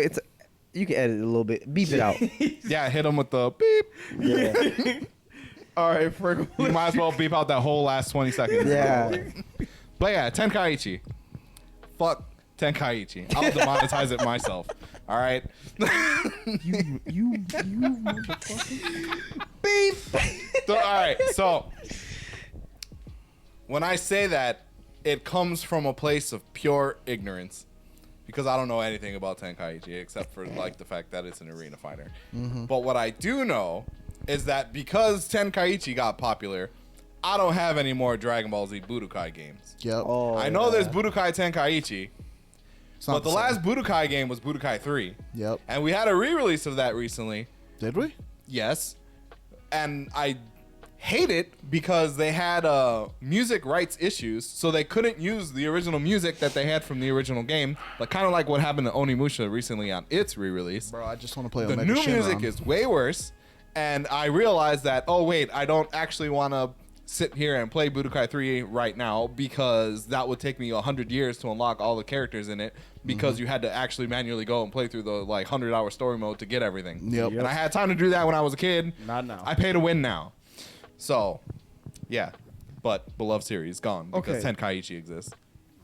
you can edit it a little bit. Beep it out. Yeah, hit him with the beep. Yeah. All right, Frank. You might as well beep out that whole last 20 seconds. Yeah. But yeah, Tenkaichi. Fuck Tenkaichi. I'll demonetize it myself. All right. You motherfucker. So, all right. So when I say that, it comes from a place of pure ignorance. Because I don't know anything about Tenkaichi except for like the fact that it's an arena fighter. But what I do know is that because Tenkaichi got popular, I don't have any more Dragon Ball Z Budokai games. Yep. Oh, I know there's Budokai Tenkaichi, It's not but the same. last Budokai game was Budokai 3. Yep. And we had a re-release of that recently. Did we? Yes. And I hate it because they had music rights issues, so they couldn't use the original music that they had from the original game. Like kind of like what happened to Onimusha recently on its re-release. Bro, I just want to play The Omega new Shinron. music is way worse, and I realized that, oh wait, I don't actually want to sit here and play Budokai 3 right now because that would take me 100 years to unlock all the characters in it because you had to actually manually go and play through the like 100-hour story mode to get everything. Yep. And I had time to do that when I was a kid. Not now. I pay to win now. So, yeah. But beloved series gone because Okay. Tenkaichi exists.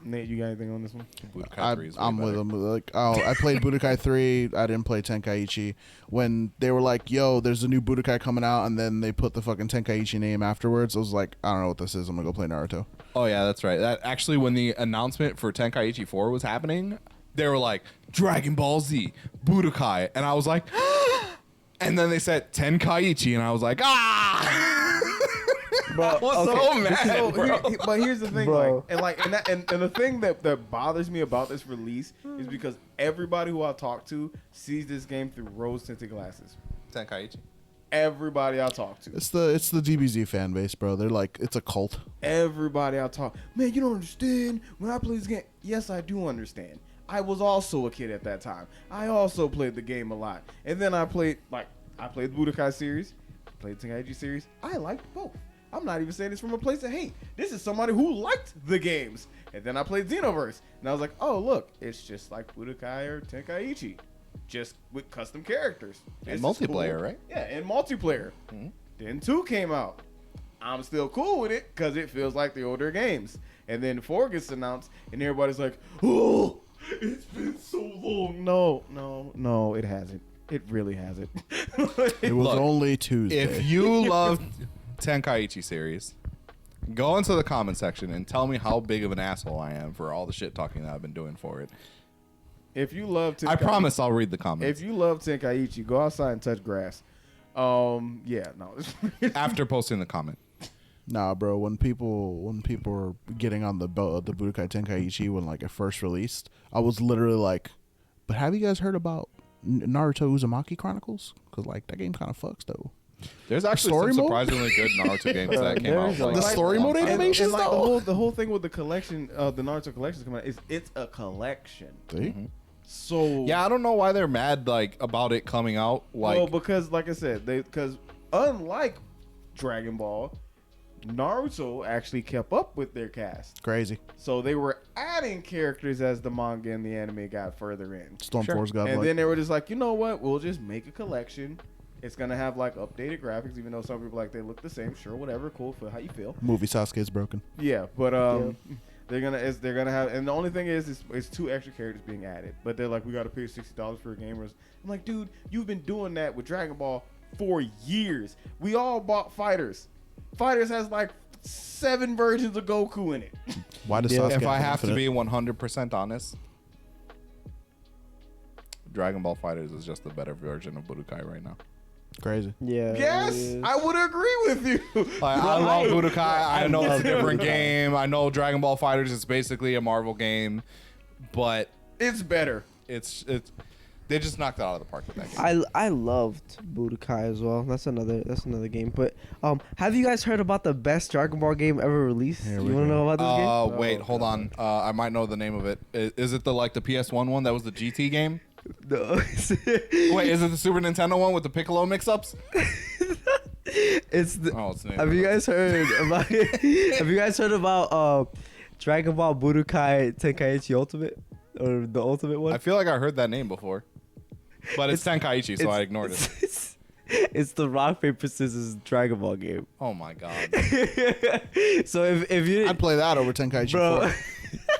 Nate, you got anything on this one? Budokai 3 is way I'm with better. them. Like, I played Budokai 3. I didn't play Tenkaichi. When they were like, "Yo, there's a new Budokai coming out," and then they put the fucking Tenkaichi name afterwards, I was like, "I don't know what this is. I'm gonna go play Naruto." Oh yeah, that's right. That actually, when the announcement for Tenkaichi 4 was happening, they were like Dragon Ball Z, Budokai, and I was like, and then they said Tenkaichi, and I was like, Bro, I was okay. so mad, So, bro. but here's the thing, Bro. and the thing that bothers me about this release is because everybody who I talk to sees this game through rose-tinted glasses. Tenkaichi. Everybody I talk to, It's the DBZ fan base, bro. They're like, it's a cult. everybody I talk, man, you don't understand. When I play this game, yes, I do understand. I was also a kid at that time. I also played the game a lot, and then I played the Budokai series, played the Tenkaichi series. I liked both. I'm not even saying this from a place of hate. This is somebody who liked the games. And then I played Xenoverse. And I was like, oh, look, it's just like Budokai or Tenkaichi. Just with custom characters. And This is multiplayer, cool. right? Yeah, and multiplayer. Then 2 came out. I'm still cool with it because it feels like the older games. And then 4 gets announced, and everybody's like, oh, it's been so long. No, it hasn't. It really hasn't. It was Look, only Tuesday. If you love Tenkaichi series, go into the comment section and tell me how big of an asshole I am for all the shit talking that I've been doing for it. If you love Tenkaichi, I promise I'll read the comments If you love Tenkaichi, go outside and touch grass. Yeah, no. after posting the comment. Nah, bro. When people were getting on the Budokai Tenkaichi when like it first released, I was literally like, "But have you guys heard about Naruto Uzumaki Chronicles? Because like that game kind of fucks though." There's actually Story some mode? surprisingly good Naruto games that came out. There's a like, The lot. story mode And animations like though. the whole thing with the collection, the Naruto collections coming out is it's a collection. See? So Yeah, I don't know why they're mad like about it coming out. Like, well, because like I said, because unlike Dragon Ball, Naruto actually kept up with their cast. Crazy. So they were adding characters as the manga and the anime got further in. Storm Sure. Force got And like, then they were just like, you know what? We'll just make a collection. It's gonna have like updated graphics, even though some people like they look the same. Sure, whatever, cool for how you feel. movie Sasuke's broken. Yeah, but they're gonna have, and the only thing is 2 extra characters being added. But they're like, we gotta pay $60 for a gamers. I'm like, dude, you've been doing that with Dragon Ball for years. We all bought Fighters. Fighters has like 7 versions of Goku in it. Why does Yeah. Sasuke if I have to infinite? be 100% honest, Dragon Ball Fighters is just the better version of Budokai right now. Crazy? Yeah. Yes, it is. I would agree with you. Like, I love Budokai. I know it's a love different Budokai. game. I know Dragon Ball Fighters is basically a Marvel game, but It's better. it's they just knocked it out of the park with that game. I loved Budokai as well. That's another game. But have you guys heard about the best Dragon Ball game ever released? Here You we want to go. know about this game? Wait, hold on. I might know the name of it. Is it the PS1 one that was the GT game? No. Wait, is it the Super Nintendo one with the Piccolo mix-ups? It's the. Oh, it's the name Have of you it. guys heard about? Have you guys heard about Dragon Ball Budokai Tenkaichi Ultimate or the Ultimate one? I feel like I heard that name before, but it's Tenkaichi, so I ignored it. It's the rock paper scissors Dragon Ball game. Oh my god! So if you I'd play that over Tenkaichi bro, 4.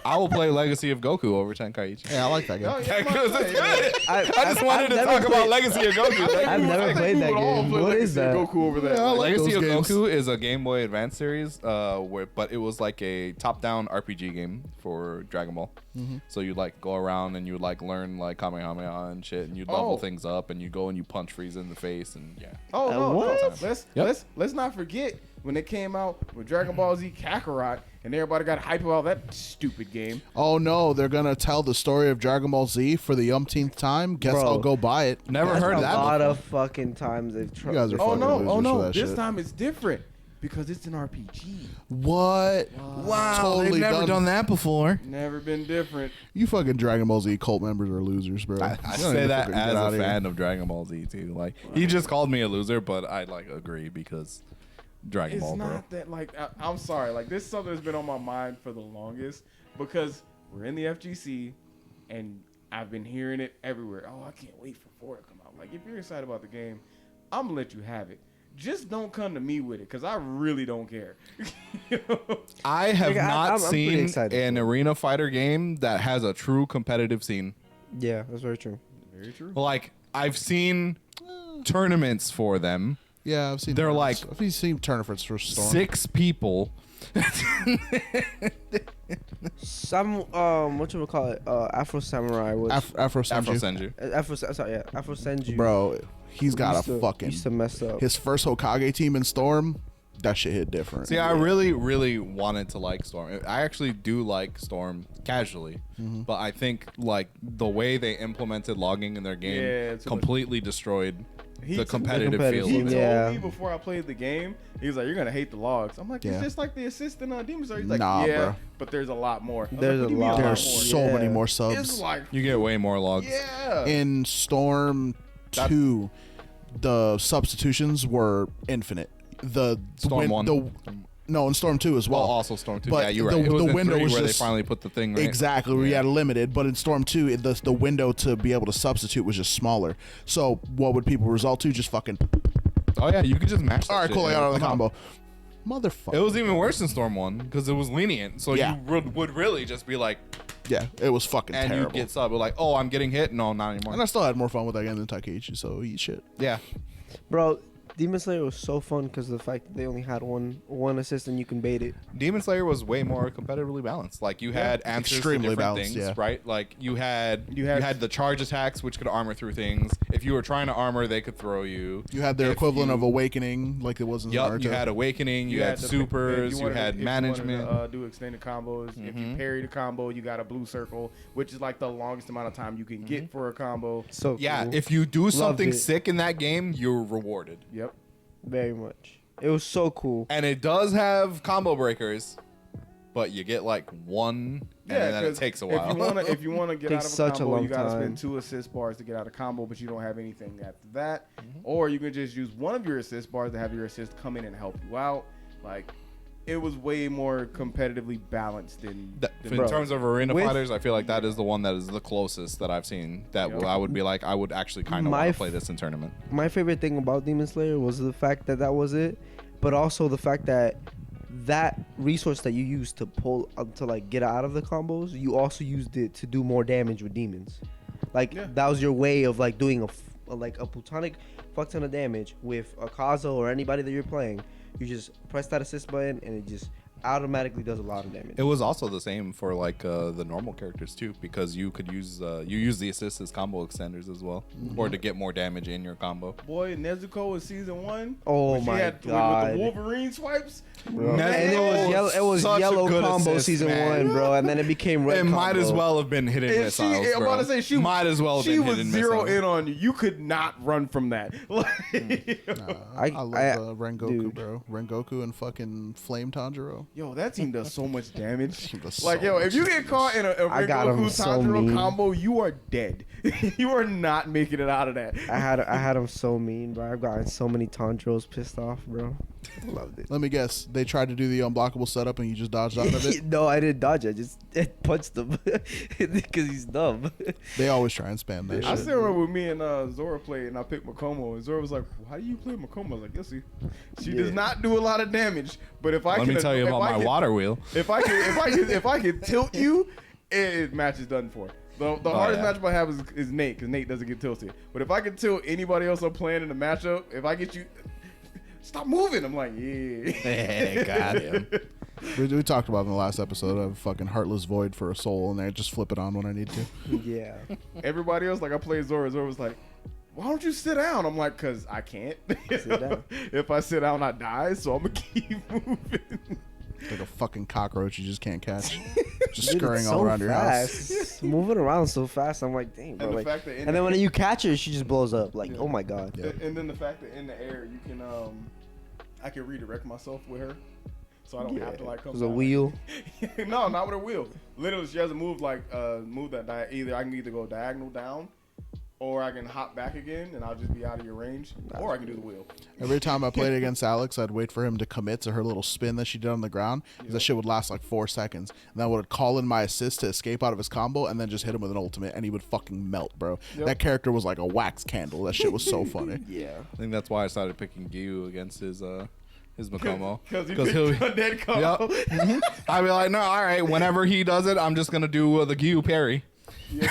I will play Legacy of Goku over Tenkaichi. Yeah, I like that game. Oh, yeah, Because my it's play, good. I just wanted to talk about Legacy of Goku. I've never played that game. What is that? Goku over that. Yeah, I like Legacy of those games. Goku is a Game Boy Advance series, but it was like a top-down RPG game for Dragon Ball. So you like go around and you like learn like Kamehameha and shit, and you level things up, and you go and you punch Frieza in the face, and yeah. Oh no! what? Let's not forget when it came out with Dragon Ball Z Kakarot, and everybody got hype about that stupid game. Oh no, they're gonna tell the story of Dragon Ball Z for the umpteenth time. Guess Bro. I'll go buy it. Never That's heard a that. lot before. of fucking times they've tried. You guys are Oh fucking no! losers Oh for no! that This shit. time it's different because it's an RPG. What? Wow, Totally they've never done that before. Never been different. You fucking Dragon Ball Z cult members are losers, bro. I You don't say even that fucking as get a outta here. fan of Dragon Ball Z too. Like he just called me a loser, but I like agree because Dragon It's Ball, bro. not that like I'm sorry. Like this is something that's been on my mind for the longest because we're in the FGC and I've been hearing it everywhere. Oh, I can't wait for 4 to come out. Like if you're excited about the game, I'm gonna let you have it. Just don't come to me with it because I really don't care. You know? I have Like, not I'm pretty seen excited an for it. arena fighter game that has a true competitive scene. Yeah, that's very true. Very true. Like I've seen tournaments for them. Yeah, I've seen. They're tournaments. like I've seen tournaments for Storm. 6 people. Some whatchamacallit, Afro Samurai was Afro Afro Senju. Senju. Afro Senju. Bro, he's got used a to- fucking used to mess up. his first Hokage team in Storm. That shit hit different. See, I really, really wanted to like Storm. I actually do like Storm casually, but I think like the way they implemented logging in their game Yeah, too much. completely destroyed the took- competitive competitive feel He of told it. Yeah. me before I played the game, he was like, "You're gonna hate the logs." I'm like, "It's Yeah. just like the assist in Demon Slayer." He's like, Nah, "Yeah, bro. but there's a lot more." I was There's like, "What a do you mean lot. There's more?" so Yeah. many more It's subs. like, You get way more logs. yeah. In Storm 2, the substitutions were infinite. The Storm 1. No, in Storm 2 as well. Well, also Storm 2. But Yeah, you're right. the It was in window 3 was where just- they finally put the thing right. Exactly, where you Yeah. had limited, but in Storm 2, the window to be able to substitute was just smaller. So what would people result to? Just fucking, Oh yeah, you could just match. all right, that cool, I shit, got out of the come on. combo. Motherfucker. It was even worse in Storm 1 because it was lenient. So Yeah. you would really just be like, Yeah, it was fucking and terrible. you get sub. Like, oh, I'm getting hit. No, not anymore. And I still had more fun with that game than Tenkaichi, so eat shit. Yeah. Bro, Demon Slayer was so fun because of the fact that they only had one assist and you can bait it. Demon Slayer was way more competitively balanced. Like you had answers to Extremely different balanced, things, yeah. right? Like you had the charge attacks, which could armor through things. If you were trying to armor, they could throw you. You had their If equivalent you- of Awakening, like it was in Yup, Naruto. you had Awakening, you had the- supers, if you wanted had to- if management. You wanted to, do extended combos. If you parry the combo, you got a blue circle, which is like the longest amount of time you can get for a combo. So Yeah, cool. if you do something it. sick in that game, you're rewarded. Yep. Very much. It was so cool. And it does have combo breakers, but you get like one, and then it 'cause takes a while. If you wanna get out Takes of a such a combo, long you gotta time. spend 2 assist bars to get out of combo, but you don't have anything after that. Mm-hmm. Or you can just use one of your assist bars to have your assist come in and help you out. Like, it was way more competitively balanced than In Bro, terms of arena with- fighters, I feel like that is the one that is the closest that I've seen. That Yep. I would be like, I would actually kind of My want f- to play this in tournament. My favorite thing about Demon Slayer was the fact that was it, but also the fact that that resource that you used to pull to like get out of the combos, you also used it to do more damage with demons. Like Yeah. that was your way of like doing a plutonic fuck ton of damage with a Kazo or anybody that you're playing. You just press that assist button and it just automatically does a lot of damage. It was also the same for like the normal characters too, because you could use the assist as combo extenders as well, or to get more damage in your combo. Boy, Nezuko in season 1. Oh when she my had, God. With the Wolverine swipes. Bro. Man, And it was yellow. It was such a yellow good combo assist, season man. 1, bro, and then it became red. It might as combo. well have been hidden And missiles, I'm bro. about to say she might as well have she been was hidden zero missiles. in on you. You could not run from that. Like, I love Rengoku, dude. bro. Rengoku and fucking Flame Tanjiro. yo, that team does so much damage. Team does Like, so yo, if much you get caught in a I got him Rengoku so Tanjiro mean. combo, you are dead. You are not making it out of that. I had him so mean, bro. I've gotten so many Tanjiros pissed off, bro. Loved it. Let me guess. They tried to do the unblockable setup and you just dodged out of it. No, I didn't dodge. I just punched him because he's dumb. They always try and spam that I shit. still remember when me and Zora played, and I picked Makomo, and Zora was like, "Why do you play Makomo?" I was like, "Yes, see, she does not do a lot of damage, but if I Let me tell you about my water wheel. if I can tilt you, match is done for." The hardest matchup I have is Nate, because Nate doesn't get tilted. But if I can tilt anybody else I'm playing in the matchup, if I get you, stop moving. I'm like, yeah. Got him. We talked about in the last episode. I have a fucking heartless void for a soul, and I just flip it on when I need to. Yeah. Everybody else, like I played Zora. Zora was like, "Why don't you sit down?" I'm like, "Cause I can't. Sit down. If I sit down, I die. So I'm gonna keep moving." Like a fucking cockroach you just can't catch. Just Dude, scurrying it's all so around your house. fast. Moving around so fast. I'm like, dang, bro. And the Like, fact that and then when you catch her, she just blows up. Like, Yeah. oh my god. Yeah. And then the fact that in the air you can I can redirect myself with her, so I don't have to like come. There's a down. wheel. No, not with a wheel. Literally, she has a move like move that either I can either go diagonal down, or I can hop back again and I'll just be out of your range, or I can do the wheel. Every time I played against Alex, I'd wait for him to commit to her little spin that she did on the ground. 'Cause that shit would last like 4 seconds. And I would call in my assist to escape out of his combo and then just hit him with an ultimate and he would fucking melt, bro. Yep. That character was like a wax candle. That shit was so funny. Yeah. I think that's why I started picking Gyu against his Makomo. Because he'll he picked dead combo. Yep. I'd be like, no, all right. Whenever he does it, I'm just gonna do the Gyu parry. Yeah.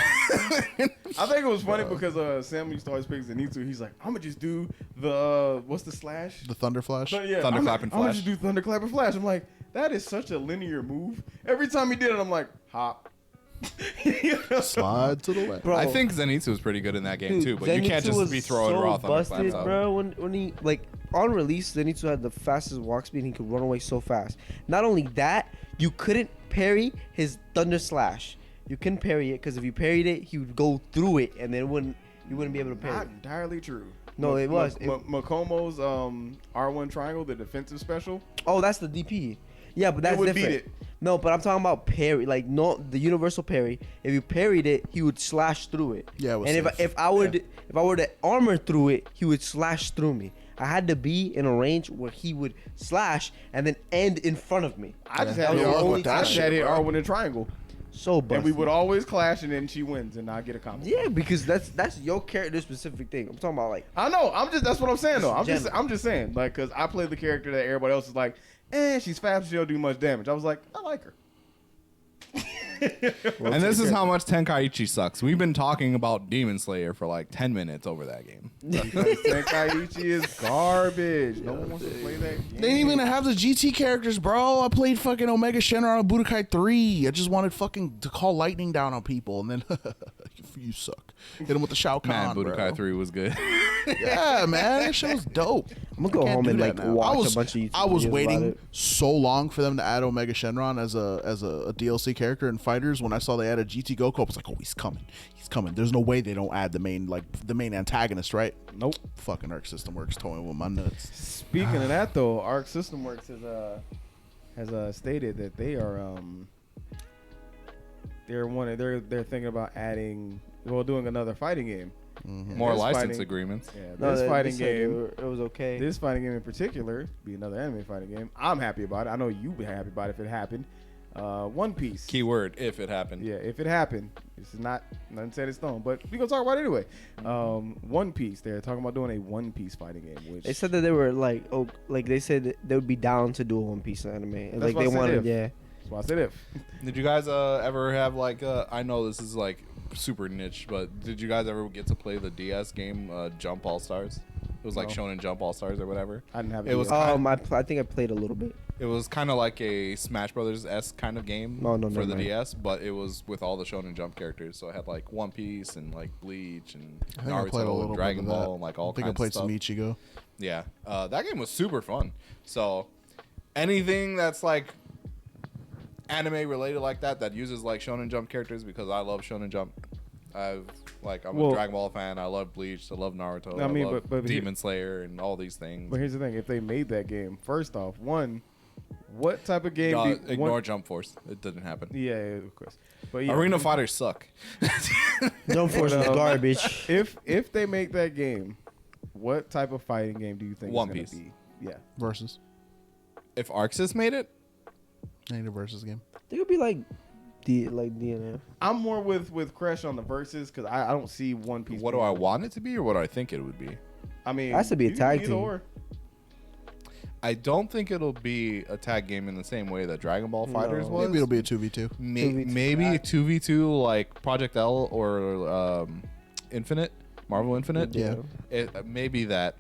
I think it was funny because Sam used to always pick Zenitsu. He's like, I'm gonna just do the what's the slash? The Thunder Flash. So, yeah, Thunderclap and I'm gonna Flash. just do Thunderclap and Flash. I'm like, that is such a linear move. Every time he did it, I'm like, hop. Slide to the left. Bro. I think Zenitsu was pretty good in that game too, but you can't Zenitsu just was be throwing so raw thunderclaps busted, out. bro. When he like on release, Zenitsu had the fastest walk speed. He could run away so fast. Not only that, you couldn't parry his Thunder Slash. You couldn't parry it because if you parried it, he would go through it, and then you wouldn't be able to parry. Not it. entirely true. No, it was. Makomo's R1 triangle, the defensive special. Oh, that's the DP. Yeah, but that's would different. beat it. No, but I'm talking about parry, like not the universal parry. If you parried it, he would slash through it. Yeah, it was and safe. if I were to armor through it, he would slash through me. I had to be in a range where he would slash and then end in front of me. I just Yeah. had Yeah, it look only at that I just shit, had it bro. R1 in triangle, So busted. and we would always clash, and then she wins, and I get a combo. Yeah, because that's your character specific thing. I'm talking about like I know. That's what I'm saying though. Just I'm just saying, like, cause I played the character that everybody else is like, she's fast, she don't do much damage. I was like, I like her. And this is how much Tenkaichi sucks. We've been talking about Demon Slayer for like 10 minutes over that game. Tenkaichi is garbage. No one wants to play that game. They didn't even have the GT characters, bro. I played fucking Omega Shenron on Budokai 3. I just wanted fucking to call lightning down on people, and then you suck. Hit him with the Shao Kahn, Man, Budokai bro. 3 was good. Yeah, man, that shit was dope. I'm gonna go Can't home do and that like now. watch a bunch of YouTube I was videos waiting about it. so long for them to add Omega Shenron as a DLC character in Fighters. When I saw they added GT Goku, I was like, oh, he's coming. He's coming. There's no way they don't add the main antagonist, right? Nope. Fucking Arc System Works toying with my nuts. Speaking of that though, Arc System Works has stated that they are they're thinking about doing another fighting game. More This license fighting- agreements. Yeah, No, this they fighting said game. it was okay. This fighting game in particular, be another anime fighting game. I'm happy about it. I know you'd be happy about it if it happened. One Piece. Keyword, if it happened. Yeah, if it happened, this is not nothing set in stone, but we gonna talk about it anyway. One Piece. They're talking about doing a One Piece fighting game. Which They said that they were like, they said that they would be down to do a One Piece anime. And That's like why I they said wanted, if. yeah. that's why I said if. Did you guys ever have like I know this is like super niche, but did you guys ever get to play the DS game Jump All Stars? It was like No. Shonen Jump All Stars or whatever. I didn't have It was I think I played a little bit. It was kind of like a Smash Brothers esque kind of game No, for the never mind. DS, but it was with all the Shonen Jump characters. So it had like One Piece and like Bleach and I think I played a Naruto little and bit Dragon of that. Ball and like all I think I kinds played of stuff. some Ichigo. Yeah, that game was super fun. So anything that's like anime related like that uses like Shonen Jump characters, because I love Shonen Jump. I'm Well- a Dragon Ball fan. I love Bleach. I love Naruto. I mean, love but here- Demon Slayer and all these things. But here's the thing: if they made that game, first off, what type of game? Ignore Jump Force. It didn't happen. Yeah, of course. But yeah, Arena fighters suck. Jump Force is garbage. If they make that game, what type of fighting game do you think One it's Piece. gonna be? Yeah. Versus. If Arxis made it, I need a versus game. They could be like DNF. I'm more with Crash on the verses because I don't see One Piece. what do I want it to be or what do I think it would be? I mean, Has to be a you can tag either team. or. I don't think it'll be a tag game in the same way that Dragon Ball Fighters was. Maybe it'll be a 2v2. 2v2. Maybe a 2v2 like Project L or Infinite, Marvel Infinite. Yeah. Maybe that.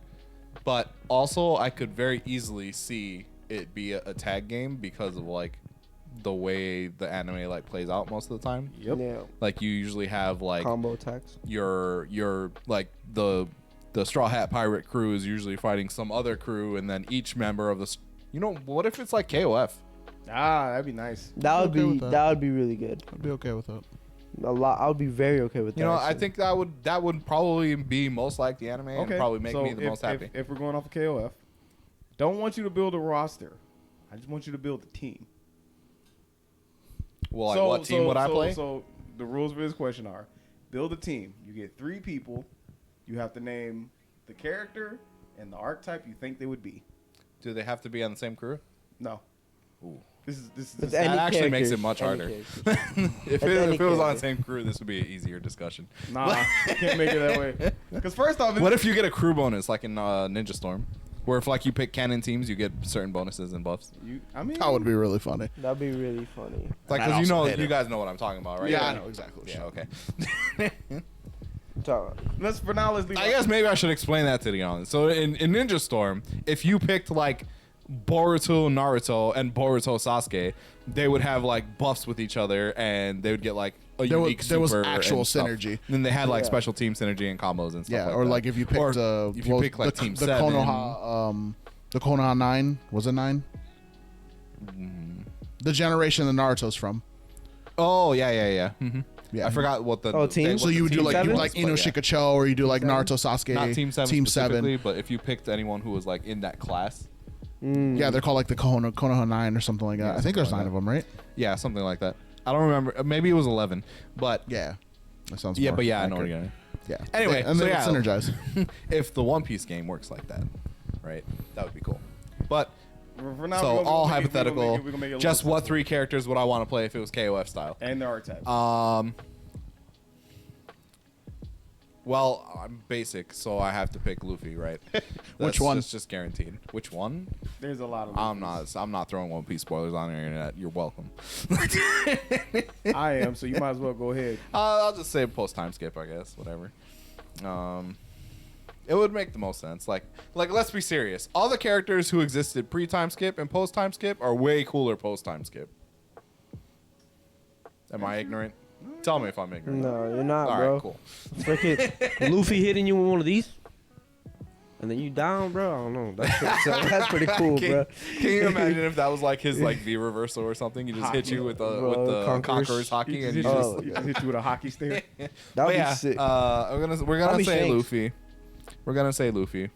But also, I could very easily see it be a tag game because of like the way the anime like plays out most of the time. Yep. Yeah. Like you usually have like Combo attacks. your like the Straw Hat Pirate crew is usually fighting some other crew, and then each member of the what if it's like KOF? Ah, that'd be nice. That would okay be with that. that would be really good. I'd be okay with that. A lot. I would be very okay with that. You know, I actually. think that would probably be most like the anime and probably make so me the most happy. If we're going off of KOF, don't want you to build a roster. I just want you to build a team. Well, like what team would I play? So the rules for this question are: build a team. You get 3 people. You have to name the character and the archetype you think they would be. Do they have to be on the same crew? No. Ooh. This is With That any actually makes characters, it much any harder. characters. If any it was on character. the same crew, this would be an easier discussion. nah. Can't make it that way. Because first off, What if you get a crew bonus like in Ninja Storm, where if like you pick canon teams, you get certain bonuses and buffs? I mean, That would be really funny. That'd be really funny. Like, I'd because also hate you it. guys know what I'm talking about, right? Yeah, I know exactly what Yeah, you're okay. So, let's leave. I guess maybe I should explain that to the audience. So in Ninja Storm, if you picked like Boruto Naruto and Boruto Sasuke, they would have like buffs with each other, and they would get like a unique there was super actual and stuff. synergy. And then they had like Yeah. special team synergy and combos and stuff. Yeah, like or that. like if you picked Or if you pick like the, Team the 7. the Konoha 9, was it 9? The generation the Naruto's from. Oh yeah. Mm-hmm. Yeah. I forgot what the team? what So the you would do team like was, like but Ino yeah. Shikacho, or you do like Seven? Naruto Sasuke. Not Team 7 Team specifically, 7. but if you picked anyone who was like in that class, Yeah, they're called like the Konoha 9 or something like that. Yeah, I think there's something 9 like of them, right? yeah, something like that. I don't remember. Maybe it was 11, but Yeah. That sounds yeah, more but yeah, I know what accurate. you're gonna. Yeah. Anyway, and so then yeah. synergize. If the One Piece game works like that, right? That would be cool. But For now, so we're gonna all make it- hypothetical. we're gonna make it a Just little what simpler. 3 characters would I want to play if it was KOF style? And their archetypes. Well, I'm basic, so I have to pick Luffy, right? Which one? That's just guaranteed. Which one? There's a lot of. I'm not throwing One Piece spoilers on the internet. You're welcome. I am, so you might as well go ahead. I'll just say post time skip, I guess. Whatever. It would make the most sense. Like let's be serious. All the characters who existed pre time skip and post time skip are way cooler post time skip. Am I ignorant? Tell me if I'm ignorant. no, you're not, All bro. right, cool. Freaking Luffy hitting you with one of these, and then you down, bro. I don't know. That's pretty cool, Can, bro. can you imagine if that was like his like V reversal or something? He just hit you with the Conqueror's- Conqueror's hockey, and He you just just. hit you with a hockey stick. That'd But be yeah, sick. we're That'd gonna be say Shanks. Luffy. We're gonna say Luffy.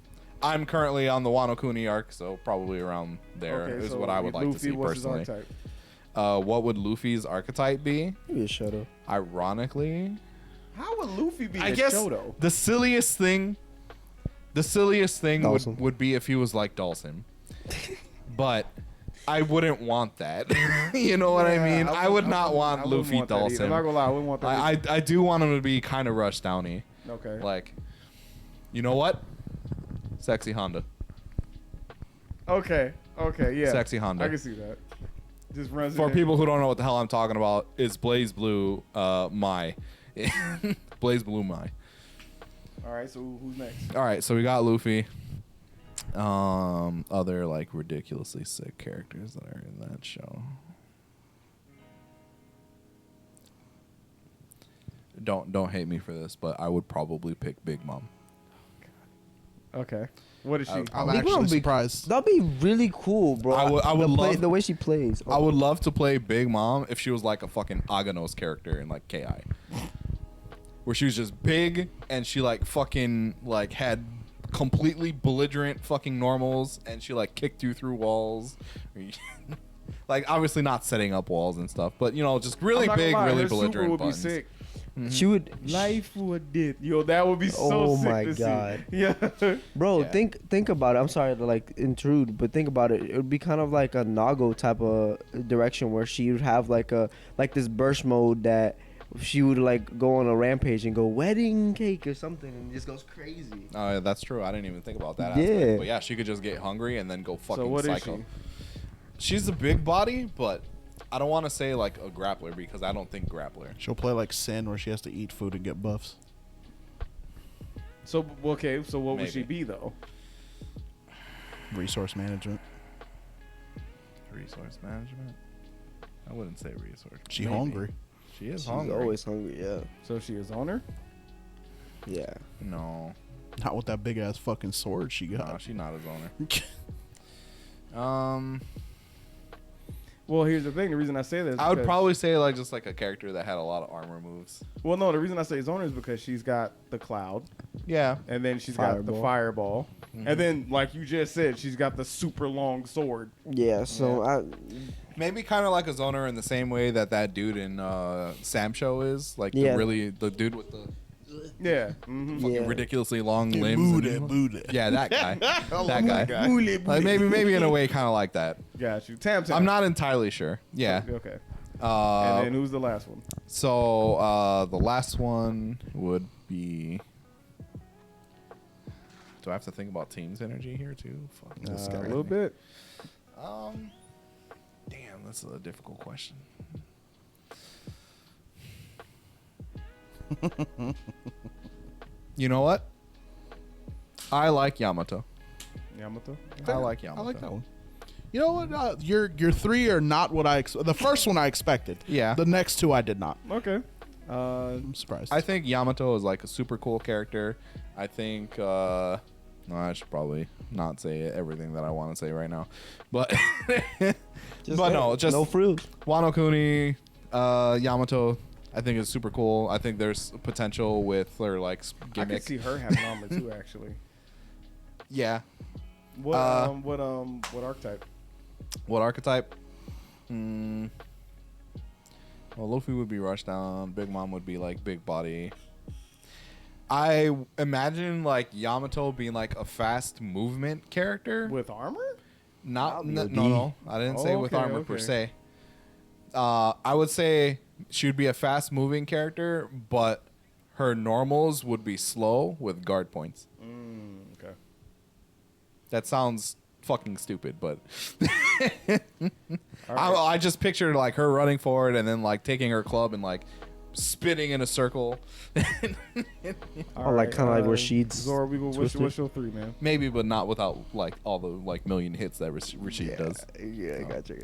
I'm currently on the Wano Kuni arc, so probably around there is what I would like to see what's his personally. archetype? What would Luffy's archetype be? Be a shadow. Ironically, How would Luffy be I a guess Shoto? the silliest thing Dawson. would be if he was like Dawson, but I wouldn't want that. You know what I mean? I would not want Luffy that either. I'm Dawson. not gonna lie, I wouldn't want that. I do want him to be kind of Rush Downy. Okay. Like, you know what? Sexy Honda. Okay. Yeah. Sexy Honda. I can see that. Just runs For in. people who don't know what the hell I'm talking about, is Blaze Blue Mai. Blaze Blue Mai. All right. So who's next? All right, so we got Luffy. Other like ridiculously sick characters that are in that show. Don't hate me for this, but I would probably pick Big Mom. Okay. What is she? I'm Big Mom actually be- surprised. That'd be really cool, bro. I would love- the way she plays. I would love to play Big Mom if she was like a fucking Aganos character in like KI. Where she was just big and she like fucking like had completely belligerent fucking normals and she like kicked you through walls. Like obviously not setting up walls and stuff, but you know, just really I'm not gonna big, lie, really her super belligerent would be buttons. sick. She would. Life or death. Yo, that would be so Oh sick my to God. see. Yeah. Bro, Yeah. think about it. I'm sorry to like intrude, but think about it. It would be kind of like a Nago type of direction where she would have like this burst mode that she would like go on a rampage and go wedding cake or something and just goes crazy. Oh, yeah, that's true. I didn't even think about that. Yeah. Aspect. But yeah, she could just get hungry and then go fucking So what is psycho. she? She's a big body, but I don't want to say like a grappler because I don't think grappler. She'll play like Sin, where she has to eat food and get buffs. So okay, so what would she Maybe. be though? Resource management. Resource management. I wouldn't say resource. She Maybe. hungry. She is She's hungry. always hungry. Yeah. So she is owner? Yeah. No, Not with that big ass fucking sword she no, got. she's not his owner. Well, here's the thing. The reason I say that is I would because- probably say like just like a character that had a lot of armor moves. Well, no, the reason I say his owner is because she's got the cloud, Yeah. and then she's got the Fireball. fireball, and then like you just said, she's got the super long sword. Yeah. So Maybe kind of like a zoner in the same way that dude in Sam Show is like Yeah. the dude with the Yeah. Mm-hmm. fucking Yeah. ridiculously long limbs. and- Yeah, that guy. that guy. Like maybe in a way kind of like that. Got you. Tam. I'm not entirely sure. Yeah. Okay. And Uh, then who's the last one? so the last one would be. Do I have to think about team's energy here too? Fuck this A guy. little bit. Damn, that's a difficult question. You know what? I like Yamato. Yamato. I like Yamato. I like that one. You know what? Your three are not what I. The first one I expected. Yeah. The next two I did not. Okay. I'm surprised. I think Yamato is like a super cool character. I think. No, I should probably not say everything that I want to say right now, but just no fruit. Wano Kuni, Yamato. I think is super cool. I think there's potential with her like I could gimmick. see her having armor too, actually. Yeah. What archetype? What archetype? Well, Luffy would be rush down. Big Mom would be like big body. I imagine like Yamato being like a fast movement character. With armor? Not That'll be no, OD. no. I didn't say with Okay, armor per okay. se. I would say she would be a fast moving character, but her normals would be slow with guard points. Okay. That sounds fucking stupid, but All right. I just pictured like her running forward and then like taking her club and like spinning in a circle. Or like kind of like Rashid's. Zora, what's your three, man? Maybe, but not without like all the like million hits that Rashid does. Yeah, I gotcha.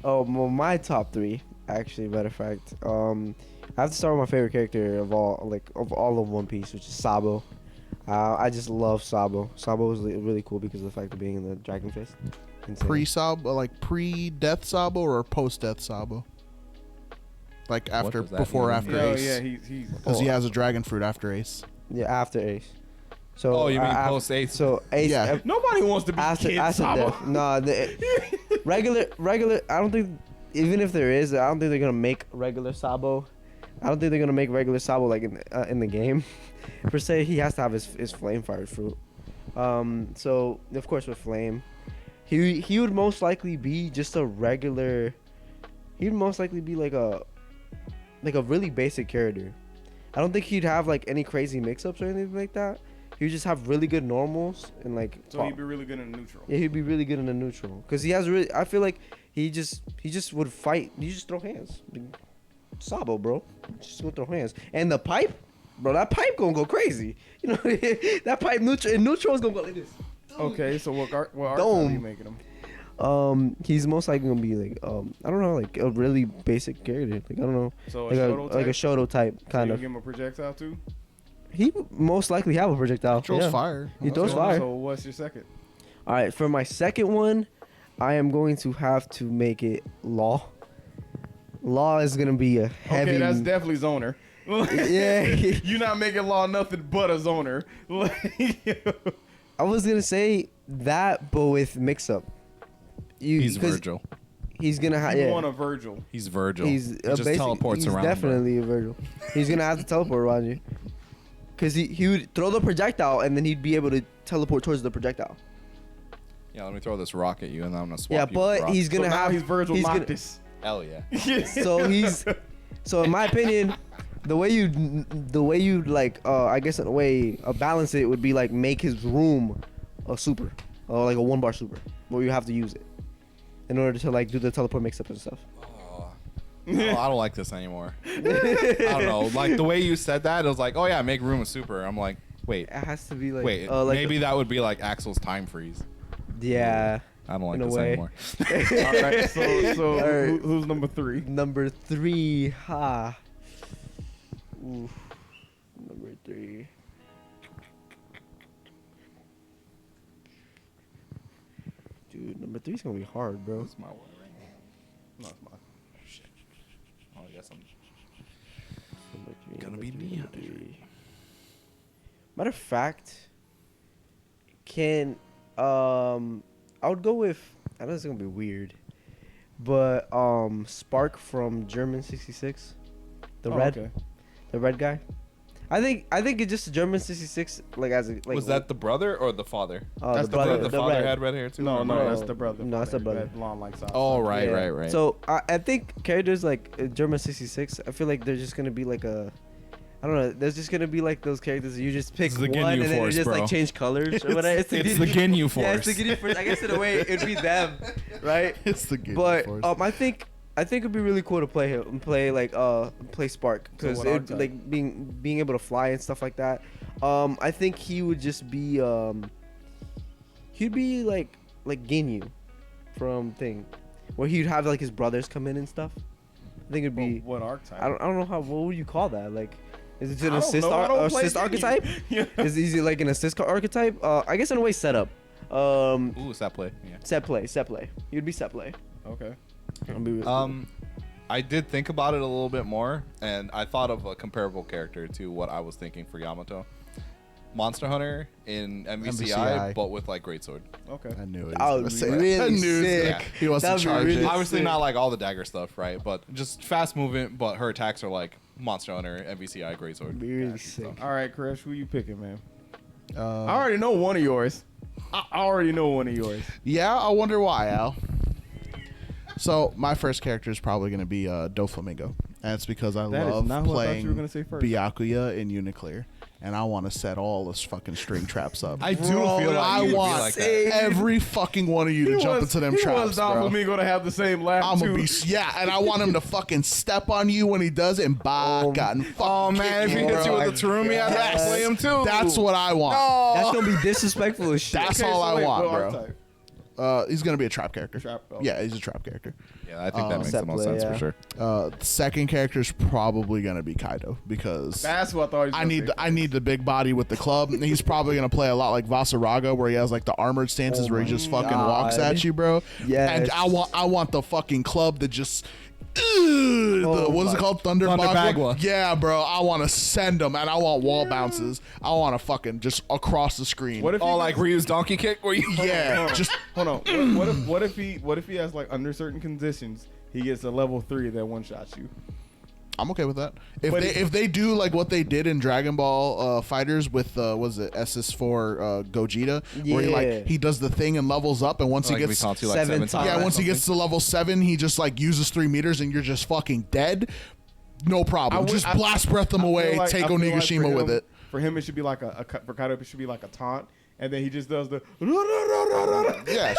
Oh, well, my top three, actually, matter of fact. I have to start with my favorite character of all of One Piece, which is Sabo. I just love Sabo. Sabo is really cool because of the fact of being in the Dragon Fist. Insane. pre-Sabo, like pre-death Sabo or post-death Sabo? Like after, does that before, even after mean? Oh Ace. yeah, he's Because he has a dragon fruit after Ace. Yeah, after Ace. So Oh, you mean af- post Ace? So Ace. Yeah. nobody wants to be Kid After Sabo. death. No, regular. I don't think, even if there is, I don't think they're gonna make regular Sabo. I don't think they're gonna make regular Sabo like in the game. Per se, he has to have his flame fire fruit. So of course with flame, he would most likely be just a regular. He'd most likely be like a really basic character. I don't think he'd have like any crazy mix-ups or anything like that. He would just have really good normals and like. So he'd be really good in the neutral. Yeah, he'd be really good in the neutral because he has really. I feel like he just would fight. You just throw hands, Sabo, bro. Just go throw hands. And the pipe, bro. That pipe gonna go crazy. You know that pipe neutral is gonna go like this. Okay, so what archetype are Dome. you making him? He's most likely gonna be like I don't know, like a really basic character. Like I don't know, So like Shoto like a type? Shoto type So kind you of. give him a projectile too? He would most likely have a projectile. Throws yeah. fire. He throws So- fire. So what's your second? All right, for my second one, I am going to have to make it Law. Law is gonna be a heavy. Okay, that's definitely zoner. Yeah. You're not making Law nothing but a zoner. I was gonna say that, but with mix up. He's 'cause Virgil. He's gonna have. You Yeah. want a Virgil. He's Virgil. He's He just teleports he's around. definitely a Virgil. He's gonna have to teleport around you. Cause he would throw the projectile and then he'd be able to teleport towards the projectile. Yeah, let me throw this rock at you, and then I'm gonna swap. Yeah, you with but rock. he's gonna So now have. he's Virgil he's gonna- Noctis. Hell yeah. So in my opinion, the way you like I guess in a way balance it would be like make his room a super or like a 1-bar super where you have to use it in order to like do the teleport mix up and stuff. Oh, I don't like this anymore. I don't know. Like the way you said that, it was like, oh yeah, make room a super. I'm like, wait, It has to be like like maybe that would be like Axel's time freeze. yeah. I don't like In a this way. anymore. All right, so All right. who's number 3? Number 3, ha. Oof. Number 3. Dude, number 3 is gonna be hard, bro. That's my one, right? No, it's mine. Shit. Oh, I guess I'm. Number 3. Gonna number be three, me number on this. 3. Matter of fact, I would go with. I know it's gonna be weird, but Spark from German 66, the red guy. I think it's just German 66 like as a like. Was that the brother or the father? That's the brother? The The father red. had red hair too. No, No, that's the brother. no, that's the brother. Red blonde like South. Oh, Side. right, right. So I think characters like German 66, I feel like they're just gonna be like a. I don't know. There's just gonna be like those characters that you just pick It's the one Ginyu and then Force, you just bro. like change colors or whatever. It's the Ginyu Force. Yeah, it's the Ginyu Force. I guess in a way it'd be them, right? It's the game. But I think it'd be really cool to play him, play Spark because what it archetype? like being able to fly and stuff like that. I think he would just be he'd be like Ginyu from Thing, where he'd have like his brothers come in and stuff. I think it'd be. What archetype? I don't know how. What would you call that? Like, is it an I don't assist know, I don't play assist Ginyu. archetype? Yeah. Is he like an assist archetype? I guess in a way setup. Ooh, set play. Yeah. Set play. You'd be set play. Okay. I did think about it a little bit more, and I thought of a comparable character to what I was thinking for Yamato. Monster Hunter in MVCI, but with like greatsword. Okay. I knew it. Oh, Was gonna say really that. I knew it was sick. gonna- He wants to That'd be charge really it. Obviously sick. not like all the dagger stuff, right? But just fast movement, but her attacks are like Monster Hunter, MVCI, greatsword. Really Gotcha, sick. so. All right, Krish, who you picking, man? I already know one of yours. I already know one of yours. Yeah, I wonder why, Al. So my first character is probably going to be Doflamingo. And it's because I That is love not who I thought playing you were gonna say first. Byakuya in Uniclear. And I want to set all those fucking string traps up. I do Bro, feel like I you'd be want like that. every fucking one of you to jump into them he traps, wants bro. Doflamingo to have the same laugh I'm gonna too. be and I want him to fucking step on you when he does it and fucking Oh man, if he hits you with a Tarumi, I'd have to play him too. That's what I want. That's gonna be disrespectful as shit. That's all I want, what bro. archetype? He's gonna be a trap character. Trap, okay. Yeah, he's a trap character. Yeah, I think that makes set the most play, sense yeah. for sure. The second character is probably gonna be Kaido because That's what I thought. He was I gonna need say. I need the big body with the club. And he's probably gonna play a lot like Vasaraga, where he has like the armored stances Oh where he my just fucking walks God. at you, bro. Yes. And I want the fucking club that just. What is it my- called? Thunder Bagua. Bagua? Yeah, bro. I want to send them, and I want wall bounces. I want to fucking just across the screen. What if? Oh, he like does- Ryu's donkey kick? Where you? Yeah, just Hold on. What if he has like under certain conditions he gets a level 3 that one shots you? I'm okay with that. But If they do like what they did in Dragon Ball Fighters with was it SS4 Gogeta, where Yeah. he does the thing and levels up, and once Like he we gets talked to like 7 7 times. yeah, or once he gets to level 7, he just like uses 3 meters, and you're just fucking dead. No problem. Just blast breath them I feel away. like- Take I feel like Onigashima for with him- it. For him, it should be like for Kaido, it should be like a taunt, and then he just does the. Yeah,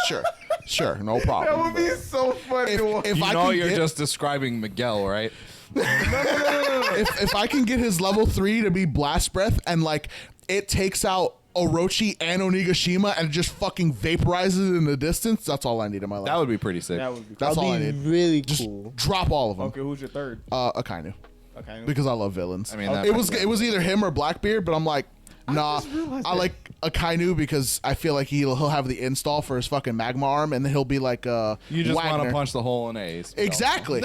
sure, no That problem. would be so funny. to watch. If You I know can you're get, just describing Miguel, right? if I can get his level 3 to be blast breath, and like it takes out Orochi and Onigashima and it just fucking vaporizes it in the distance, that's all I need in my life. That would be pretty sick. That would be. That's That'd all I be need. really Just cool. drop all of them. Okay, who's your third? Akainu. Okay. Because I love villains. I mean, that it makes was either him or Blackbeard, but I'm like, nah. just realized I that. like Akainu because I feel like he'll have the install for his fucking magma arm, and then he'll be like You just want Wagner. to punch the hole in A's. Exactly.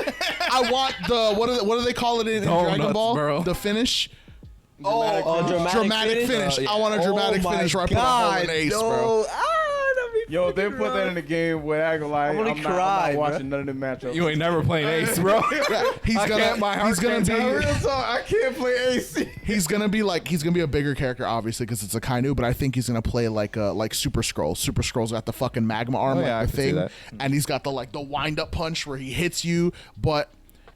I want the what do they call it in Dragon Donuts, Ball? bro. The finish. Dramatic dramatic Dramatic finish. yeah. I want a dramatic Oh my finish where I put a hole in God, Ace, no. bro. Ah, that'd be Yo, they put that in the game where I go like, I'm gonna I'm cry, not bro. watching none of the matchups. You ain't never playing Ace, bro. He's I gonna can't- my heart he's gonna can't be tell. Real talk, I can't play AC. he's gonna be a bigger character, obviously, because it's a Kainu. But I think he's gonna play like Super Scroll. Super Scroll's got the fucking magma arm, Oh, yeah, I like the can see thing, that. and he's got the wind up punch where he hits you. But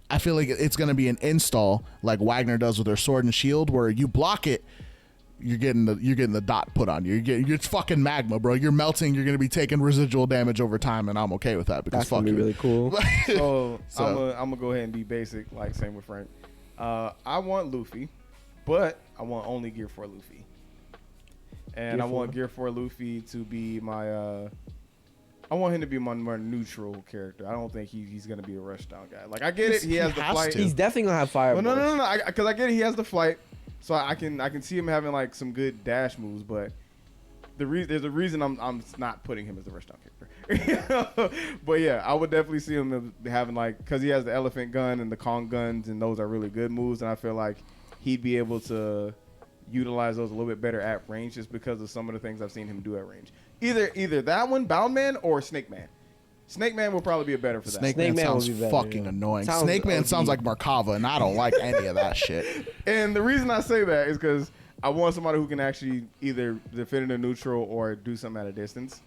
I feel like it's gonna be an install like Wagner does with her sword and shield, where you block it. You're getting the dot put on you. It's fucking magma, bro. You're melting. You're gonna be taking residual damage over time, and I'm okay with that because That's fuck gonna be you. really cool. So, I'm gonna go ahead and be basic, like same with Frank. I want Luffy, but I want only Gear 4 Luffy, and Gear I want 4? Gear 4 Luffy to be my. I want him to be my more neutral character. I don't think he's gonna be a rushdown guy. Like I get it, he has the has flight. to. He's definitely gonna have fire. Well, no. Because I get it, he has the flight, so I can see him having like some good dash moves. But there's a reason I'm not putting him as a rushdown character. But yeah, I would definitely see him having like, because he has the elephant gun and the Kong guns, and those are really good moves. And I feel like he'd be able to utilize those a little bit better at range, just because of some of the things I've seen him do at range. Either that one, Bound Man, or Snake Man. Snake Man will probably be a better for that. Snake Snake Man Man sounds would be better, fucking yeah. annoying. Sounds Snake Man OD. sounds like Markava, and I don't like any of that shit. And the reason I say that is because I want somebody who can actually either defend in a neutral or do something at a distance,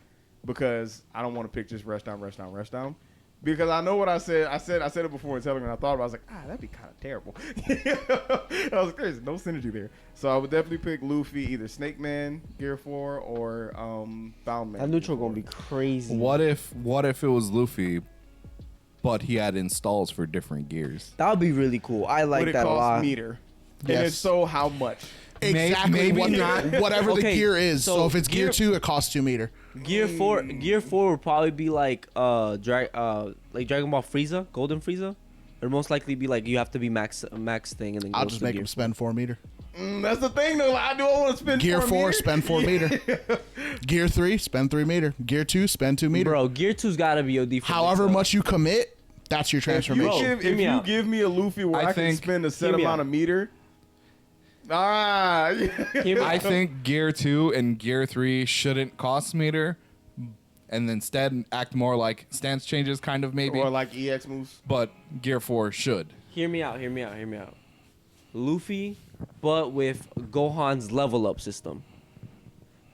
because I don't want to pick just rush down. Because I know what I said. I said it before in Telegram. I thought about it. I was like, that'd be kind of terrible. I was like, there's no synergy there. So I would definitely pick Luffy, either Snake Man, Gear 4, or Bound Man. That neutral Gear gonna 4. be crazy. What if it was Luffy, but he had installs for different gears? That would be really cool. I like Would it that a cost lot. meter? And Yes. if so, how much? Exactly Maybe what not. whatever the Okay, gear is. So, so if it's gear gear- 2, it costs 2 meter. Gear 4 would probably be like like Dragon Ball Frieza, Golden Frieza. Or most likely be like you have to be max thing and then I'll goes just to make gear him spend 4 meter. That's the thing, though. I do want to spend Gear 4, meters. spend 4 meter. Gear 3, spend 3 meter. Gear 2, spend 2 meter. Bro, Gear 2's gotta be OD. For However mix-up. much you commit, that's your If you transformation. give, hear if me you out. give me a Luffy where I I can think- spend a set hear me amount out. of meter, yeah. Hear me I out. think Gear 2 and Gear 3 shouldn't cost meter, and instead act more like stance changes, kind of maybe. or like EX moves. But Gear 4 should. Hear me out. Luffy, but with Gohan's level up system.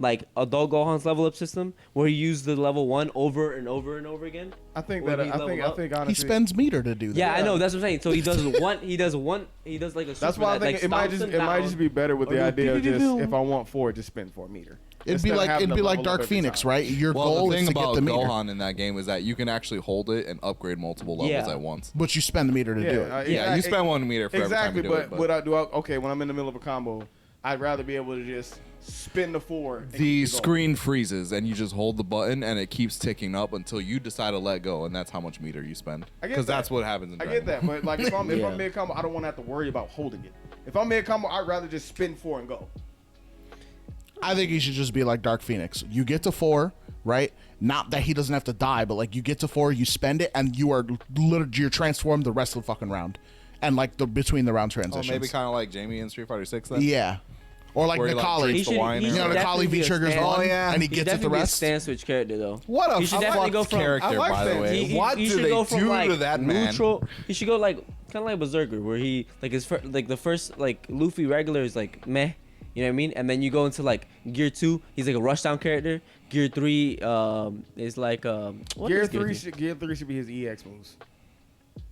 Like adult Gohan's level up system, where he used the level 1 over and over and over again. I think Would that he I level think up? honestly, He spends meter to do that. Yeah, I Yeah. know. That's what I'm saying. So he does like a. That's super why I that, think like, it might stomps him it might down. just be better with Or the you idea of just do-do-do-do. if I want 4, just spend 4 meter. It'd Instead be of like having to level up Dark every Phoenix, time. right? Your Well, goal the is thing to get about the meter, Gohan in that game is that you can actually hold it and upgrade multiple levels Yeah. at once. but you spend the meter to do it. Yeah, you spend 1 meter for exactly. every time you do But it. what I do, okay, when I'm in the middle of a combo, I'd rather be able to just spin the 4. and the keep it going. screen freezes and you just hold the button and it keeps ticking up until you decide to let go, and that's how much meter you spend. I get Because that. that's what happens in I Dragon get Ball. that, but like if I'm Yeah. mid combo, I don't want to have to worry about holding it. If I'm mid combo, I'd rather just spin 4 and go. I think he should just be like Dark Phoenix. You get to 4, right? Not that he doesn't have to die, but like you get to 4, you spend it, and you're transformed the rest of the fucking round, and like the between the round Oh, transitions. maybe kind of like Jamie in Street Fighter 6 then? Yeah, or like Where he, like, Nikali. drinks the wine you know, or- Nikali V triggers stand- one, Oh, yeah. and he He gets it the definitely be a rest. stand switch character though. What a He should definitely go fucked from character, I like by that. the way. He What should do they go from do like to that man? neutral. He should go like kind of like Berserker, where he like the first like Luffy regular is like meh, you know what I mean? And then you go into like Gear 2, he's like a rushdown character. Gear 3 is like what Gear is 3 should be his EX moves.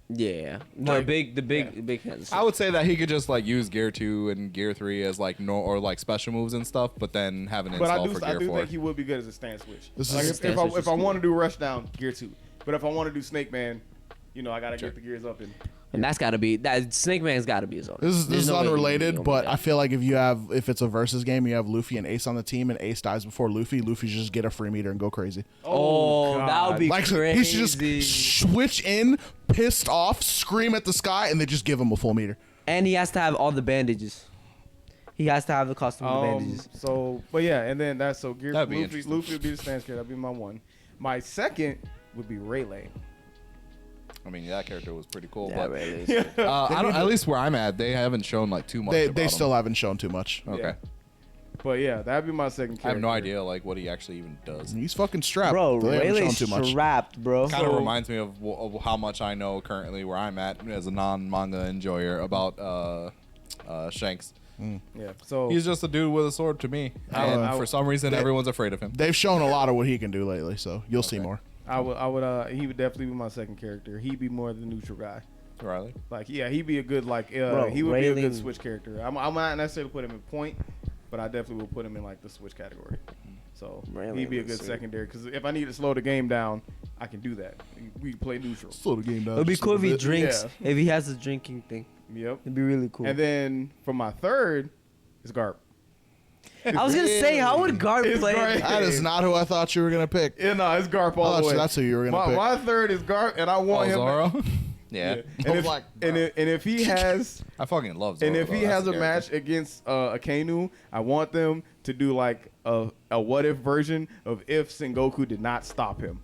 Yeah, Like- the big hands. I would say that he could just like use Gear 2 and Gear 3 as like or like special moves and stuff, but then have an But install for I Gear do 4. think he would be good as a stand switch. This Like is- if Stand I, switch if is I cool. want to do rushdown, Gear 2. But if I want to do Snake Man, you know, I gotta get the gears up and. And that's gotta be that Snake Man's gotta be his own. This There's is no way he can unrelated, go but with I that. feel like if it's a versus game, you have Luffy and Ace on the team, and Ace dies before Luffy should just get a free meter and go crazy. Oh, that would be Like crazy. he should just switch in, pissed off, scream at the sky, and they just give him a full meter. And he has to have all the bandages. He has to have the costume with bandages. So, but yeah, and then that's so Gear That'd be Luffy interesting. would be the stance character. That'd be my one. My second would be Rayleigh. I mean, that character was pretty cool, Yeah, but really. I don't. At least where I'm at, they haven't shown like too much. They about still him. haven't shown too much. Okay. Yeah. But yeah, that'd be my second character. I have no idea like what he actually even does. He's fucking strapped. Bro, They haven't shown Rayleigh's too much. strapped, bro. Kind of reminds me of how much I know currently where I'm at as a non-manga enjoyer about Shanks. Yeah. So He's just a dude with a sword to me, and for some reason everyone's afraid of him. They've shown a lot of what he can do lately, so you'll see more. I would he would definitely be my second character. He'd be more the neutral guy. Riley. Like, yeah, he'd be a good, like, Bro, he would be a good Rayleigh- switch character. I might not necessarily put him in point, but I definitely will put him in, like, the switch category. So, Rayleigh he'd be a was good sick. secondary, because if I need to slow the game down, I can do that. We play neutral. Slow the game down. It'd be just a cool if he little bit. drinks. Yeah. If he has a drinking thing, Yep. it'd be really cool. And then, for my third, is Garp. I was gonna say, how would Garp It's play? Garp. That is not who I thought you were gonna pick. Yeah, no, it's Garp all Oh, the way. that's who you were gonna pick. My third is Garp, and I want him. Zoro. Yeah. And, Like, if he has... I fucking love Zoro. And if though. he That's has the a character. match against Akainu, I want them to do like a what if version of if Sengoku did not stop him.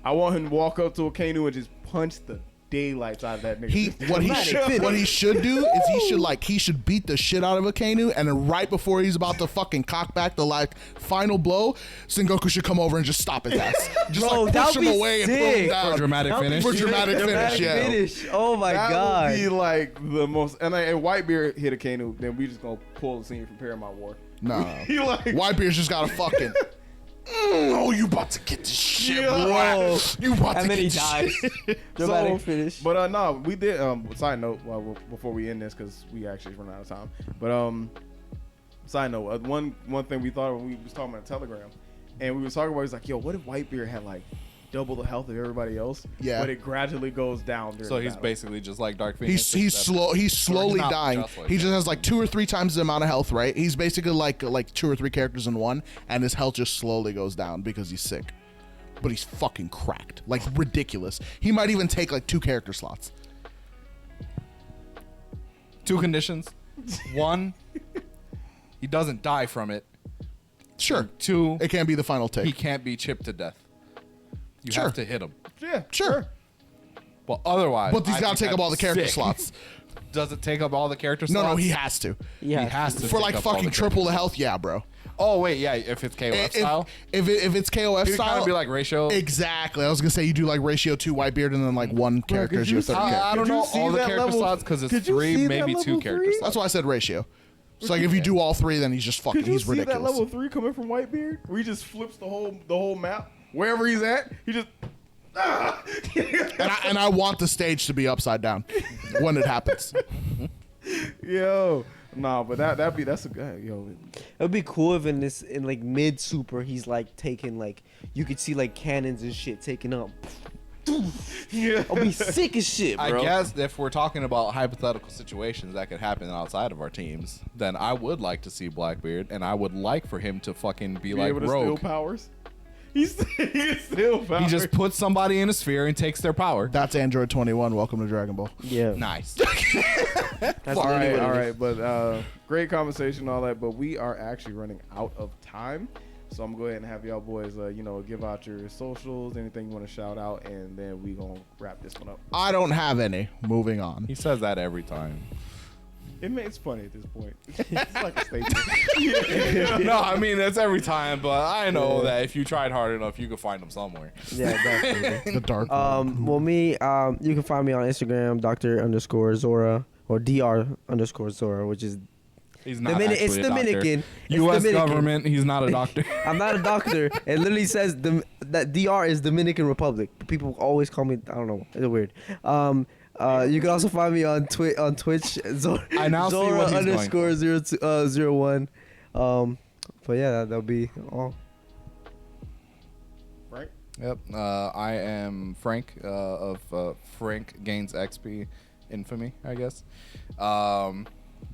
I want him to walk up to Akainu and just punch the daylights out of that nigga. What he should do is he should beat the shit out of Akainu, and then right before he's about to fucking cock back the like final blow, Sengoku should come over and just stop his ass. Just Bro, like that push would him be away and throw sick. him down. For dramatic That'd be finish. For dramatic finish, yeah. finish. Oh my That god. would be like the most. And Whitebeard hit Akainu, then we just gonna pull the scene from Paramount War. No. He like Whitebeard's just got a fucking. Oh, you about to get this shit, Yeah. bro. You about And to then he get this dies. shit. Dramatic finish. But no, we did. Side note, before we end this, because we actually run out of time. But side note, one thing we thought when we was talking about Telegram, and we was talking about, he's like, yo, what if Whitebeard had like double the health of everybody else? Yeah. But it gradually goes down. During So the he's battle. basically just like Dark Phoenix. He's except- slow. He's slowly not dying. just like He that. just has like 2 or 3 times the amount of health. Right? He's basically like 2 or 3 characters in one, and his health just slowly goes down because he's sick. But he's fucking cracked, like ridiculous. He might even take like 2 character slots. 2 conditions. 1, he doesn't die from it. Sure. 2, It can't be the final take. he can't be chipped to death. You Sure. have to hit him. Yeah, Sure. Well, otherwise, But he's I got think to take up all the that's character sick. slots. Does it take up all the character No, slots? no, he has to. He has to For take like up all fucking the triple the character health, yeah, bro. slots. Oh wait, yeah. If it's KOF style, If it's KOF it'd kind style, of be like ratio. exactly. I was gonna say you do like ratio 2 Whitebeard and then like 1 character as your third character. I don't Could you know see all the that character level- slots because it's could you 3, see that maybe 2 level character 3? slots. That's why I said ratio. It's like if you do all 3, then he's just fucking. Could you He's see ridiculous. that level 3 coming from Whitebeard? Where he just flips the whole map wherever he's at. He just. And I want the stage to be upside down when it happens. Yo, no, but that's a good It'd be cool if in like mid super he's like taking like you could see like cannons and shit taking up. Yeah, I'll be sick as shit, bro. I guess if we're talking about hypothetical situations that could happen outside of our teams, then I would like to see Blackbeard, and I would like for him to fucking be like able to steal Rogue. powers. He's still powers. He just puts somebody in a sphere and takes their power. That's Android 21. Welcome to Dragon Ball. Yeah. Nice. That's all literally right, what all it right, is. but great conversation, and all that. But we are actually running out of time, so I'm gonna go ahead and have y'all boys, give out your socials, anything you want to shout out, and then we gonna wrap this one up. I don't have any. Moving on. He says that every time. It's funny at this point. It's like a statement. No, I mean that's every time, but I know that if you tried hard enough, you could find them somewhere. Yeah, definitely. The dark. Well, me, you can find me on Instagram, Dr._Zora or Dr._Zora, which is He's not. It's actually a doctor. Dominican. It's U.S. Dominican. government. He's not a doctor. I'm not a doctor. It literally says that DR is Dominican Republic. People always call me. I don't know. It's weird. You can also find me on Twitch. I now see Zora what he's going for. _0201. But yeah, that'll be all. Frank? Yep. I am Frank of Frank Gains XP infamy, I guess.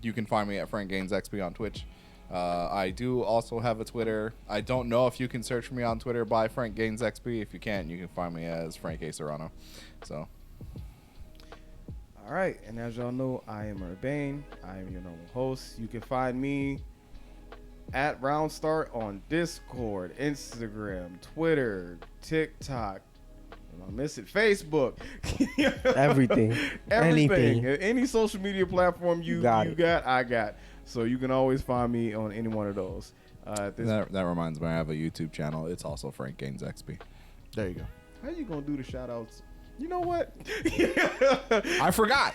You can find me at Frank Gains XP on Twitch. I do also have a Twitter. I don't know if you can search for me on Twitter by Frank Gains XP. If you can't, you can find me as Frank A. Serrano. So. All right, and as y'all know, I am Urbane. I am your normal host. You can find me at Round Start on Discord, Instagram, Twitter, TikTok. Am I missing Facebook? Everything. Everything. Anything. Any social media platform you Got you it. got, I got. So you can always find me on any one of those. That reminds me, I have a YouTube channel. It's also Frank Gaines XP. There you go. How you gonna do the shout outs? You know what? I forgot.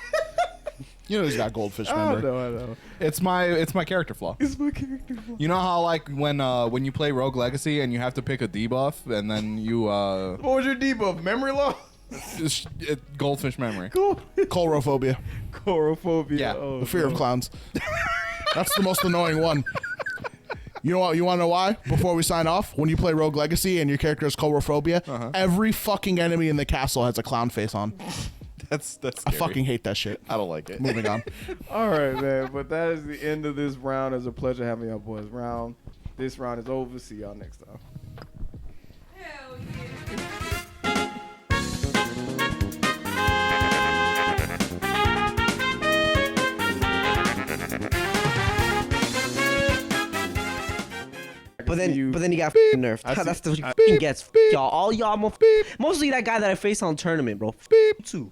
You know he's got goldfish I memory. know. It's my character flaw. It's my character. You know how like when you play Rogue Legacy and you have to pick a debuff and then you What was your debuff? Memory loss? goldfish memory. Cool. Colrophobia. Chorophobia. Yeah, Oh, The fear of no. clowns. That's the most annoying one. You know what? You want to know why? Before we sign off, when you play Rogue Legacy and your character has colrophobia, every fucking enemy in the castle has a clown face on. That's I scary. fucking hate that shit. I don't like it. Moving on. All right, man. But that is the end of this round. It's a pleasure having y'all boys round. This round is over. See y'all next time. Hell yeah. But then you- he got f***ing nerfed. I see- That's the I- f***ing gets y'all. All y'all, mostly that guy that I faced on tournament, bro. Too.